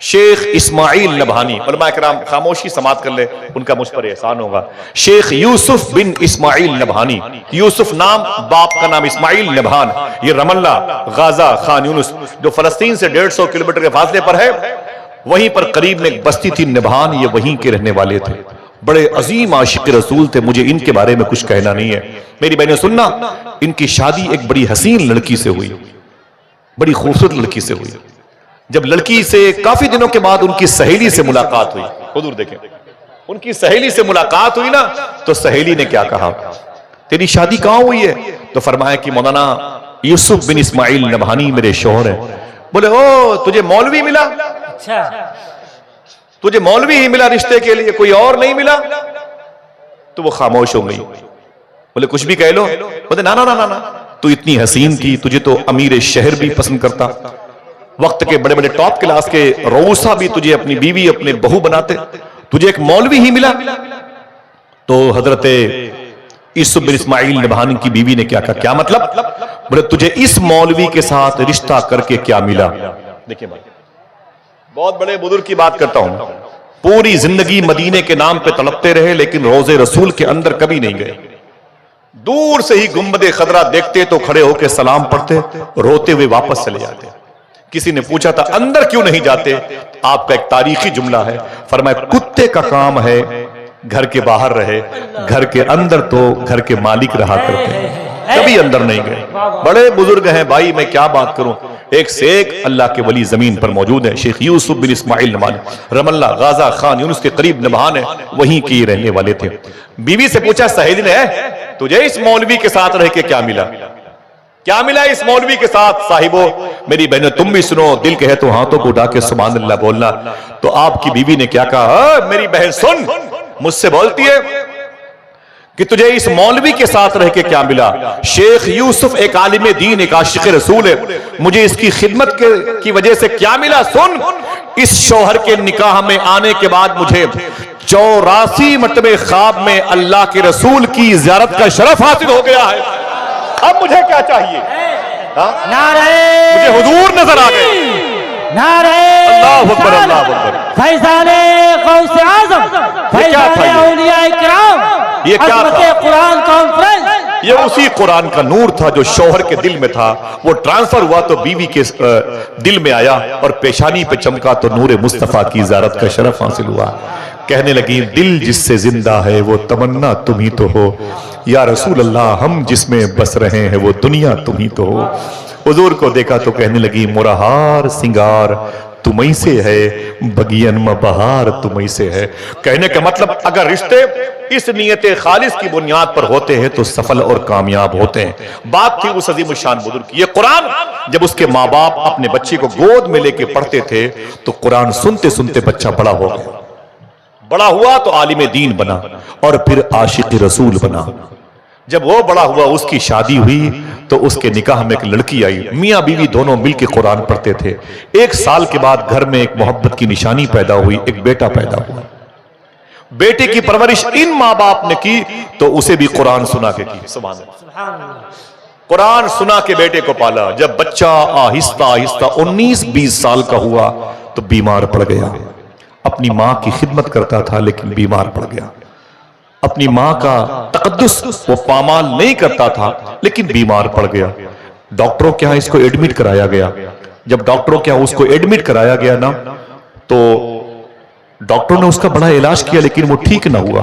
S1: शेख इस्माइल नबहानी, उलमा इकराम खामोशी समात कर ले, उनका मुझ पर एहसान होगा। शेख यूसुफ बिन इस्माइल नबहानी, यूसुफ नाम, बाप का नाम इस्माइल नबहान। ये रमल्ला, गाजा, खान यूनुस जो फलस्तीन से 150 किलोमीटर के फासले पर है, वहीं पर करीब में एक बस्ती थी नबहान, ये वहीं के रहने वाले थे। बड़े अजीम आशिक रसूल थे। मुझे इनके बारे में कुछ कहना नहीं है, मेरी बहनें सुनना। इनकी शादी एक बड़ी हसीन लड़की से हुई, बड़ी खूबसूरत लड़की से हुई। जब लड़की से काफी दिनों के बाद उनकी सहेली से मुलाकात हुई, हुजूर देखें, उनकी सहेली से मुलाकात हुई ना, तो सहेली ने क्या कहा, तेरी शादी कहां हुई है? तो फरमाया कि मौलाना यूसुफ बिन इस्माइल नबहानी मेरे शौहर हैं। बोले ओ तुझे मौलवी मिला? अच्छा, तुझे मौलवी ही मिला रिश्ते के लिए, कोई और नहीं मिला? तो वो खामोश हो गई। बोले कुछ भी कह लो। बोले ना ना ना ना ना, तू इतनी हसीन थी, तुझे तो अमीर शहर भी पसंद करता, वक्त के बड़े बड़े टॉप क्लास के रऊसा भी तुझे अपनी बीवी, अपने बहू बनाते, तुझे एक मौलवी ही मिला? तो हजरत यूसुफ बिन इस्माइल नबहानी की बीवी ने क्या कहा? क्या मतलब? बोले तुझे इस मौलवी के साथ रिश्ता करके क्या मिला? देखिए भाई, बहुत बड़े बुजुर्ग की बात करता हूं। पूरी जिंदगी मदीने के नाम पे तड़पते रहे, लेकिन रोजे रसूल के अंदर कभी नहीं गए। दूर से ही गुंबदे खदरा देखते तो खड़े होकर सलाम पढ़ते, रोते हुए वापस चले जाते। किसी ने पूछा था अंदर क्यों नहीं जाते? आपका एक तारीखी जुमला है, फरमाया कुत्ते का काम है घर के बाहर रहे, घर के अंदर तो घर के मालिक रहा करते हैं, कभी अंदर नहीं गए। बड़े बुजुर्ग हैं भाई, मैं क्या बात करूं। एक से एक अल्लाह के वली जमीन पर मौजूद है। शेख यूसुफ बिन इस्माइल नमान रमल्ला गाजा खान यूनुस के करीब नबहान है, वहीं के रहने वाले थे। बीवी से पूछा सहेली ने, तुझे इस मौलवी के साथ रह के क्या मिला? क्या मिला इस मौलवी के साथ? साहिबो मेरी बहनों तुम भी सुनो, दिल कहे तो हाथों को उठा के सुभान अल्लाह बोलना। तो आपकी बीवी ने क्या कहा? मेरी बहन सुन, मुझसे बोलती है कि तुझे इस मौलवी के साथ रह के क्या मिला? शेख यूसुफ एक आलिम दीन, एक आशिक रसूल है, मुझे इसकी खिदमत की वजह से क्या मिला? सुन, इस शौहर के निकाह में आने के बाद मुझे 84 मरतबे ख्वाब में अल्लाह के रसूल की ज़ियारत का शरफ हासिल हो गया है। अब मुझे क्या चाहिए? मुझे हुजूर नजर आ गए। अल्लाह अकबर, अल्लाह अकबर।
S3: फैज़ाने गौसे आज़म, फैज़ाने औलिया इकराम,
S1: ये क्या था?
S3: कुरान कॉन्फ्रेंस।
S1: ये उसी कुरान का नूर था जो शौहर के दिल में था, वो ट्रांसफर हुआ तो बीवी के दिल में आया और पेशानी पे चमका तो नूर मुस्तफा की ज़ियारत का शरफ हासिल हुआ। कहने लगी दिल जिससे जिंदा है वो तमन्ना तुम ही तो हो, या रसूल अल्लाह हम जिसमें बस रहे हैं वो दुनिया तुम ही तो हो। हुजूर को देखा तो कहने लगी मोरा हार सिंगार तुम्हीं से है, बगियन में बहार तुम्हीं से है। कहने का मतलब अगर रिश्ते इस नियत खालिस की बुनियाद पर होते हैं तो सफल और कामयाब होते हैं। बात थी उस अजीम शान बुजुर्ग की। ये कुरान जब उसके माँ बाप अपने बच्चे को गोद में लेके पढ़ते थे तो कुरान सुनते सुनते बच्चा बड़ा हो गया। बड़ा हुआ तो आलिम दीन बना और फिर आशिक रसूल बना। जब वो बड़ा हुआ उसकी शादी हुई तो उसके निकाह में एक लड़की आई। मियां बीवी दोनों मिलकर कुरान पढ़ते थे। 1 साल के बाद घर में एक मोहब्बत की निशानी पैदा हुई, एक बेटा पैदा हुआ। बेटे की परवरिश इन माँ बाप ने की तो उसे भी कुरान सुना के की। सुभान अल्लाह। कुरान सुना के बेटे को पाला। जब बच्चा आहिस्ता आहिस्ता 19-20 साल का हुआ तो बीमार पड़ गया। अपनी माँ की खिदमत करता था लेकिन बीमार पड़ गया। अपनी माँ का तकद्दुस वो पामाल नहीं करता था लेकिन बीमार पड़ गया। डॉक्टरों के यहाँ इसको एडमिट कराया गया। जब डॉक्टरों के यहाँ उसको एडमिट कराया गया ना तो डॉक्टरों ने उसका बड़ा इलाज किया लेकिन वो ठीक ना हुआ।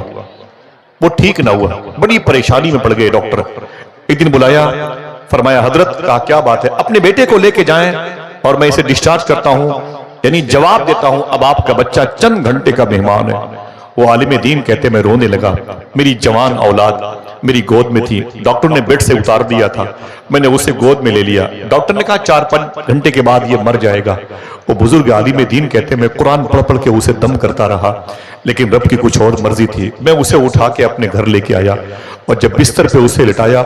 S1: वो ठीक ना हुआ, बड़ी परेशानी में पड़ गए डॉक्टर। एक दिन बुलाया, फरमाया हजरत का क्या बात है? अपने बेटे को लेके जाएं और मैं इसे डिस्चार्ज करता हूं, यानी जवाब देता हूं। अब आपका बच्चा चंद घंटे का मेहमान है। वो आलिम दीन कहते मैं रोने लगा। मेरी जवान औलाद मेरी गोद में थी। डॉक्टर ने बेड से उतार दिया था, मैंने उसे गोद में ले लिया। डॉक्टर ने कहा 4-5 घंटे के बाद ये मर जाएगा। वो बुजुर्ग आलिम दीन कहते मैं कुरान पढ़ पढ़ के उसे दम करता रहा, लेकिन रब की कुछ और मर्जी थी। मैं उसे उठा के अपने घर लेके आया और जब बिस्तर पे उसे लिटाया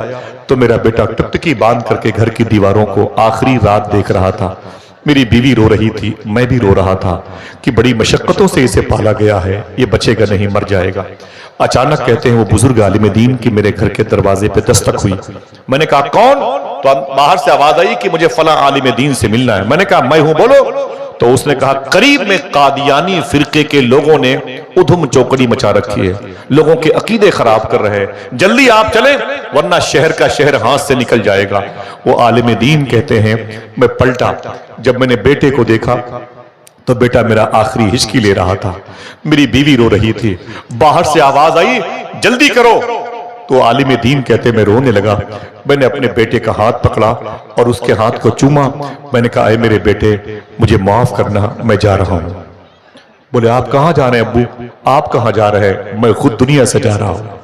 S1: तो मेरा बेटा टकटकी बांध करके घर की दीवारों को आखिरी रात देख रहा था। मेरी बीवी रो रही थी, मैं भी रो रहा था कि बड़ी मशक्कतों से इसे पाला गया है, ये बचेगा नहीं, मर जाएगा। अचानक कहते हैं वो बुजुर्ग आलिम दीन की मेरे घर के दरवाजे पे दस्तक हुई। मैंने कहा कौन? तो बाहर से आवाज आई कि मुझे फला आलिम दीन से मिलना है। मैंने कहा मैं हूं, बोलो। तो उसने कहा करीब में कादियानी फिरके के लोगों ने उधम चौकड़ी मचा रखी है, लोगों के अकीदे खराब कर रहे हैं, जल्दी आप चलें वरना शहर का शहर हाथ से निकल जाएगा। वो आलिम दीन कहते हैं मैं पलटा, जब मैंने बेटे को देखा तो बेटा मेरा आखिरी हिचकी ले रहा था, मेरी बीवी रो रही थी। बाहर से आवाज आई जल्दी करो। तो आलिम दीन कहते मैं रोने लगा। मैंने अपने बेटे का हाथ पकड़ा और उसके हाथ को चूमा। मैंने कहा ऐ मेरे बेटे मुझे माफ करना, मैं जा रहा हूं। बोले आप कहां जा रहे हैं अब्बू? आप कहां जा रहे हैं? मैं खुद दुनिया से जा रहा हूं।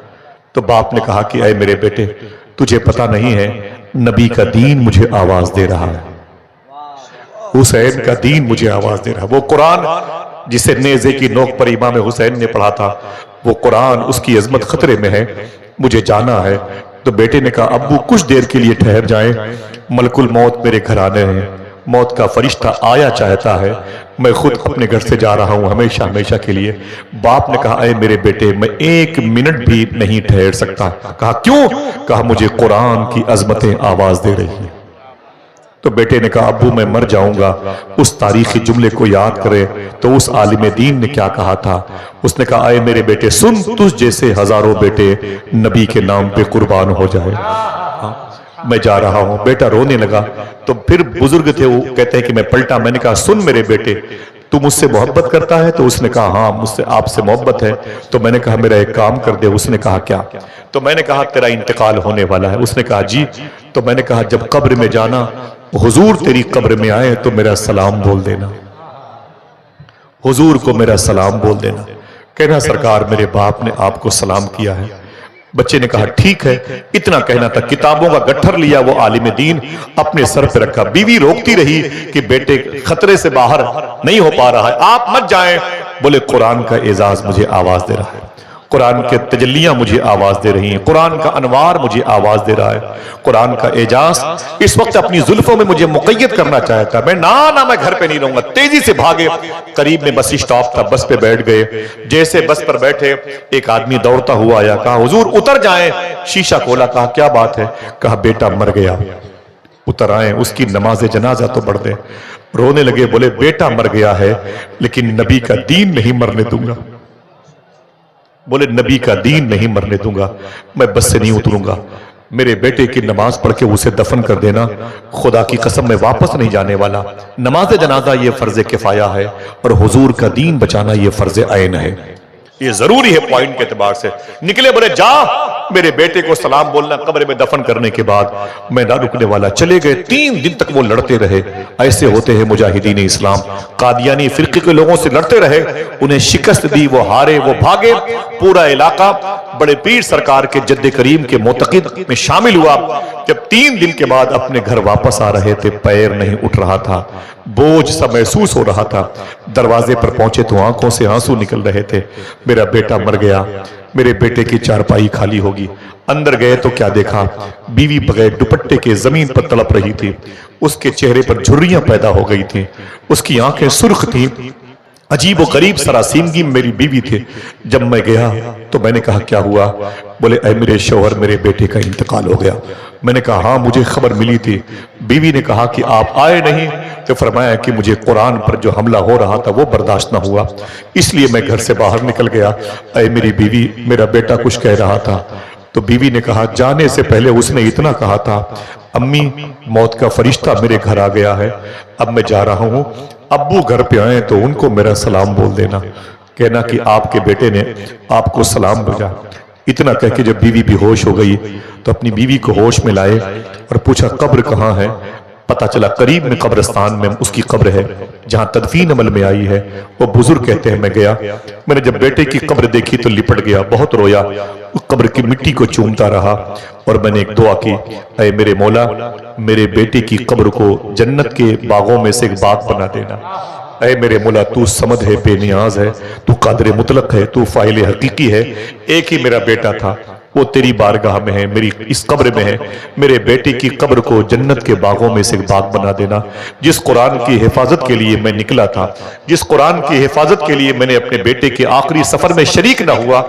S1: तो बाप ने कहा कि ऐ मेरे बेटे तुझे पता नहीं है नबी का दीन मुझे आवाज दे रहा है, हुसैन का दीन मुझे आवाज दे रहा है। वो कुरान जिसे नेज़े की नोक पर इमाम हुसैन ने पढ़ा था, वो कुरान उसकी अजमत खतरे में है, मुझे जाना है। तो बेटे ने कहा अब्बू कुछ देर के लिए ठहर जाएं, मलकुल मौत मेरे घर आने हैं, मौत का फरिश्ता आया चाहता है, मैं खुद अपने घर से जा रहा हूं हमेशा हमेशा के लिए। बाप ने कहा, अरे मेरे बेटे, मैं 1 मिनट भी नहीं ठहर सकता। कहा क्यों? कहा मुझे कुरान की अजमतें आवाज दे रही हैं। तो बेटे ने कहा, अब्बू मैं मर जाऊंगा। उस तारीखी जुमले को याद करे तो उस आलिम दीन ने क्या कहा था। उसने कहा, आए मेरे बेटे सुन, तुझ जैसे हजारों बेटे नबी के नाम पे कुर्बान हो जाए। मैं जा रहा हूं। बेटा रोने लगा। तो फिर बुजुर्ग थे, वो कहते हैं कि मैं पलटा। मैंने कहा, सुन मेरे बेटे, तू मुझसे मोहब्बत करता है? तो उसने कहा, हाँ मुझसे आपसे मोहब्बत है। तो मैंने कहा, मेरा एक काम कर दे। उसने कहा, क्या? तो मैंने कहा, तेरा इंतकाल होने वाला है। उसने कहा, जी। तो मैंने कहा, जब कब्र में जाना, हुजूर तेरी कब्र में आए तो मेरा सलाम बोल देना, हुजूर को मेरा सलाम बोल देना। कहना, सरकार मेरे बाप ने आपको सलाम किया है। बच्चे ने कहा, ठीक है। इतना कहना था, किताबों का गट्ठर लिया वो आलिम दीन, अपने सर पे रखा। बीवी रोकती रही कि बेटे खतरे से बाहर नहीं हो पा रहा है, आप मत जाएं। बोले, कुरान का एजाज मुझे आवाज दे रहा है, कुरान के तजल्लियां मुझे आवाज दे रही हैं, कुरान का अनवार मुझे आवाज दे रहा है, कुरान का एजाज इस वक्त अपनी जुल्फों में मुझे मुक़य्यद करना चाहता है। मैं ना मैं घर पे नहीं रहूंगा। तेजी से भागे, करीब में बस स्टॉप था, बस पे बैठ गए। जैसे बस पर बैठे, एक आदमी दौड़ता हुआ आया। कहा, हुजूर उतर जाएं। शीशा खोला। कहा, क्या बात है? कहा, बेटा मर गया। उतर आए, उसकी नमाज जनाजा तो पढ़ दे। रोने लगे। बोले, बेटा मर गया है लेकिन नबी का दीन नहीं मरने दूंगा। बोले, नबी का दीन नहीं मरने दूंगा, मैं बस से नहीं उतरूंगा। मेरे बेटे की नमाज पढ़ के उसे दफन कर देना, खुदा की कसम मैं वापस नहीं जाने वाला। नमाज जनाजा ये फर्ज किफाया है और हुजूर का दीन बचाना ये फर्ज ऐन है। ये जरूरी है पॉइंट के एतबार से। निकले। बोले, जा मेरे बेटे को सलाम बोलना कब्र में दफन करने के बाद मैं ना रुकने वाला। चले गए। 3 दिन तक वो लड़ते रहे। ऐसे होते हैं मुजाहिदीन इस्लाम। कादियानी फिरके के लोगों से लड़ते रहे, उन्हें शिकस्त दी, वो हारे, वो भागे। पूरा इलाका बड़े पीर सरकार के जद्दे करीम के मोतक़िद में शामिल हुआ। जब 3 दिन के बाद अपने घर वापस आ रहे थे, पैर नहीं उठ रहा था, बोझ सा महसूस हो रहा था। दरवाजे पर पहुंचे तो आंखों से आंसू निकल रहे थे। मेरा बेटा मर गया, मेरे बेटे की चारपाई खाली होगी। अंदर गए तो क्या देखा, बीवी बगैर दुपट्टे के जमीन पर तड़प रही थी। उसके चेहरे पर झुर्रियां पैदा हो गई थी, उसकी आंखें सुर्ख थी। अजीब व गरीब सरासीमगी मेरी बीवी थे। जब मैं गया तो मैंने कहा, क्या हुआ? बोले, ऐ मेरे शौहर, मेरे बेटे का इंतकाल हो गया। मैंने कहा, हाँ मुझे खबर मिली थी। बीवी ने कहा कि आप आए नहीं। तो फरमाया कि मुझे कुरान पर जो हमला हो रहा था वो बर्दाश्त ना हुआ, इसलिए मैं घर से बाहर निकल गया। ऐ मेरी बीवी, मेरा बेटा कुछ कह रहा था। तो बीवी ने कहा, जाने से पहले उसने इतना कहा था, अम्मी मौत का फरिश्ता मेरे घर आ गया है, अब मैं जा रहा हूं, अब्बू घर पे आए तो उनको मेरा सलाम बोल देना, कहना कि आपके बेटे ने आपको सलाम भेजा। इतना कह के जब बीवी बेहोश हो गई तो अपनी बीवी को होश में लाए और पूछा, कब्र कहाँ है? पता चला करीब में कब्रिस्तान में उसकी कब्र है जहां तदफीन अमल में आई है। वो बुजुर्ग कहते हैं, मैं गया, मैंने जब बेटे की कब्र देखी तो लिपट गया, बहुत रोया, उस कब्र की मिट्टी को चूमता रहा और मैंने एक दुआ की, ऐ मेरे मौला, मेरे बेटे की कब्र को जन्नत के बागों में से एक बाग बना देना। ऐ मेरे मौला, तू समद है, बेनियाज है, तू कादिर मुतलक है, तू फाइल हकीकी है। एक ही मेरा बेटा था, वो तेरी बारगाह में है, मेरी इस कब्र में है। मेरे बेटे की कब्र को जन्नत के बागों में से एक बाग बना देना। जिस कुरान की हिफाजत के लिए मैं निकला था, जिस कुरान की हिफाजत के लिए मैंने अपने बेटे के आखिरी सफर में शरीक ना हुआ,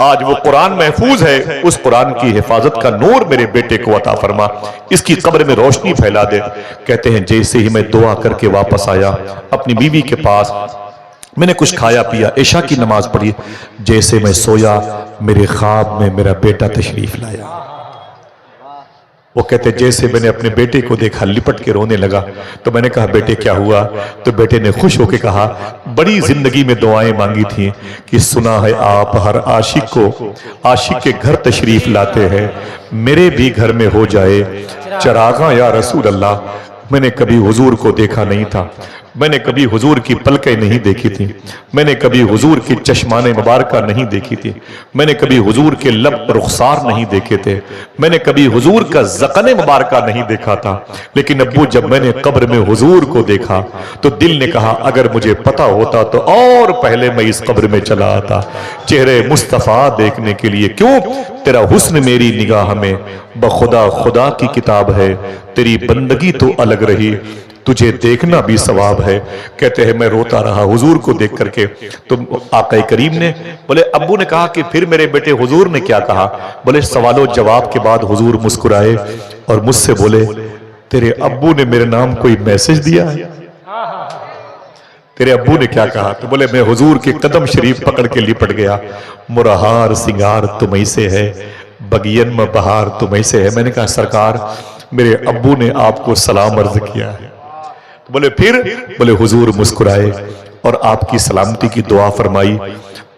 S1: आज वो कुरान महफूज है। उस कुरान की हिफाजत का नूर मेरे बेटे को अता फरमा, इसकी कब्र में रोशनी फैला दे। कहते हैं, जैसे ही मैं दुआ करके वापस आया अपनी बीवी के पास, मैंने कुछ खाया पिया, इशा की नमाज पढ़ी, जैसे मैं सोया मेरे ख्वाब में मेरा बेटा तशरीफ लाया। वो कहते, जैसे मैंने अपने बेटे को देखा लिपट के रोने लगा। तो मैंने कहा, बेटे क्या हुआ? तो बेटे ने खुश होकर कहा, बड़ी जिंदगी में दुआएं मांगी थी कि सुना है आप हर आशिक को आशिक के घर तशरीफ लाते हैं, मेरे भी घर में हो जाए चरागा या रसूल अल्लाह। मैंने कभी हुजूर को देखा नहीं था, मैंने कभी हुजूर की पलकें नहीं देखी थी, मैंने कभी हुजूर की चश्माने मुबारका नहीं देखी थी, मैंने कभी हुजूर के लब रुखसार नहीं देखे थे, मैंने कभी हुजूर का ज़क़ने मुबारका नहीं देखा था। लेकिन अब्बू, जब मैंने कब्र में हुजूर को देखा तो दिल ने कहा, अगर मुझे पता होता तो और पहले मैं इस कब्र में चला आता चेहरे मुस्तफ़ा देखने के लिए। क्यों? तेरा हुस्न मेरी निगाह में बखुदा खुदा की किताब है, तेरी बंदगी तो अलग रही, तुझे देखना भी सवाब है। कहते हैं मैं रोता रहा हुजूर को देख करके। तो आका करीम ने बोले, अब्बू ने कहा कि फिर मेरे बेटे हुजूर ने क्या कहा? बोले सवालों जवाब के बाद हुजूर मुस्कुराए और मुझसे बोले, तेरे अब्बू ने मेरे नाम कोई मैसेज दिया है? तेरे अब्बू ने क्या कहा? तो बोले मैं हुजूर के कदम शरीफ पकड़ के लिपट गया। मुरहार सिंगार तुम्हीं से है, बगियन में बहार तुम्हीं से है। मैंने कहा सरकार मेरे अब्बू ने आपको सलाम अर्ज किया है। तो बोले फिर? बोले हुजूर मुस्कुराए और आपकी सलामती की दुआ फरमाई।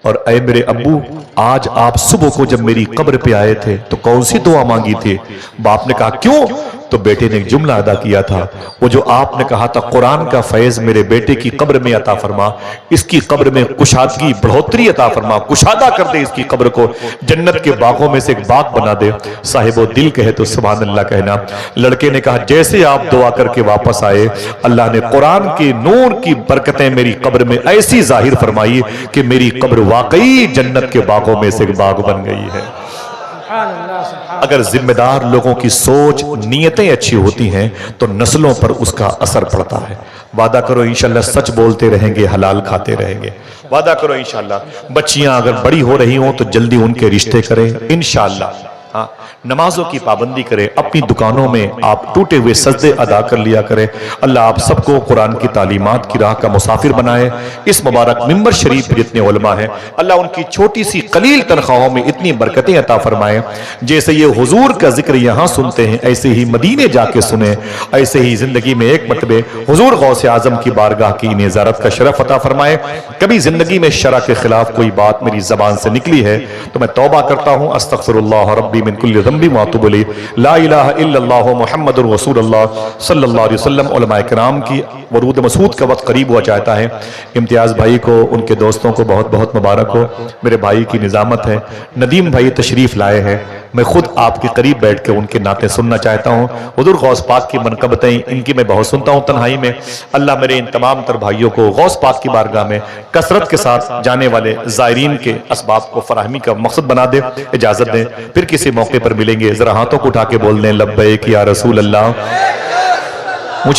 S1: और ऐ मेरे अब्बू, आज आप सुबह को जब मेरी कब्र पे आए थे तो कौन सी दुआ मांगी थी? बाप ने कहा क्यों? तो बेटे ने एक जुमला अदा किया था, वो जो आपने कहा था, कुरान का फैज मेरे बेटे की कब्र में अता फरमा, इसकी कब्र में कुशादगी बढ़ोतरी अता फरमा, कुशादा कर दे इसकी कब्र को, जन्नत के बागों में से एक बाग बना दे। साहिबो दिल कहे तो सुभान अल्लाह कहना। लड़के ने कहा जैसे आप दुआ करके वापस आए, अल्लाह ने कुरान के नूर की बरकतें मेरी कब्र में ऐसी जाहिर फरमाई कि मेरी कब्र वाकई जन्नत के बागों में से एक बाग बन गई है। अगर जिम्मेदार लोगों की सोच नीयतें अच्छी होती हैं तो नस्लों पर उसका असर पड़ता है। वादा करो इंशाल्लाह सच बोलते रहेंगे, हलाल खाते रहेंगे। वादा करो इंशाल्लाह। बच्चियां अगर बड़ी हो रही हों तो जल्दी उनके रिश्ते करें इंशाल्लाह। हाँ, नमाजों की पाबंदी करें, अपनी दुकानों में आप टूटे हुए सजदे अदा कर लिया करें। अल्लाह आप सबको कुरान की तालीमात की राह का मुसाफिर बनाए। इस मुबारक मिंबर शरीफ पे जितने उलमा हैं, अल्लाह उनकी छोटी सी कलील तनख्वाहों में इतनी बरकतें अता फरमाए। जैसे ये हुजूर का जिक्र यहाँ सुनते हैं, ऐसे ही मदीने जाके सुने, ऐसे ही जिंदगी में एक मरतबे हुजूर गौसे आजम की बारगाह की इन्हें ज़ियारत का शरफ अता फरमाए। कभी जिंदगी में शरा के खिलाफ कोई बात मेरी जबान से निकली है तो मैं तौबा करता हूँ, अस्तगफिरुल्लाह रब्बी मिन कुल्लि ज़ंबि व अतूबु इलैह, ला इलाहा इल्लल्लाह मुहम्मदुर रसूलुल्लाह सल्लल्लाहु अलैहि वसल्लम। उलमाए किराम की वरूद मसूद का वक्त करीब हुआ चाहता है। इम्तियाज भाई को, उनके दोस्तों को बहुत बहुत मुबारक हो। मेरे भाई की निजामत है। नदीम भाई तशरीफ लाए हैं, मैं खुद आपके करीब बैठ के उनके नाते सुनना चाहता हूँ। हुजूर गौस पाक की मनकबतें इनकी मैं बहुत सुनता हूँ तन्हाई में। अल्लाह मेरे इन तमाम तर भाइयों को गौस पाक की बारगाह में कसरत के साथ जाने वाले ज़ायरीन के असबाब को फराहमी का मकसद बना दे। इजाजत दें, फिर किसी मौके पर मिलेंगे। जरा हाथों को उठा के बोल दें लब्बैक या रसूल अल्लाह। मुझे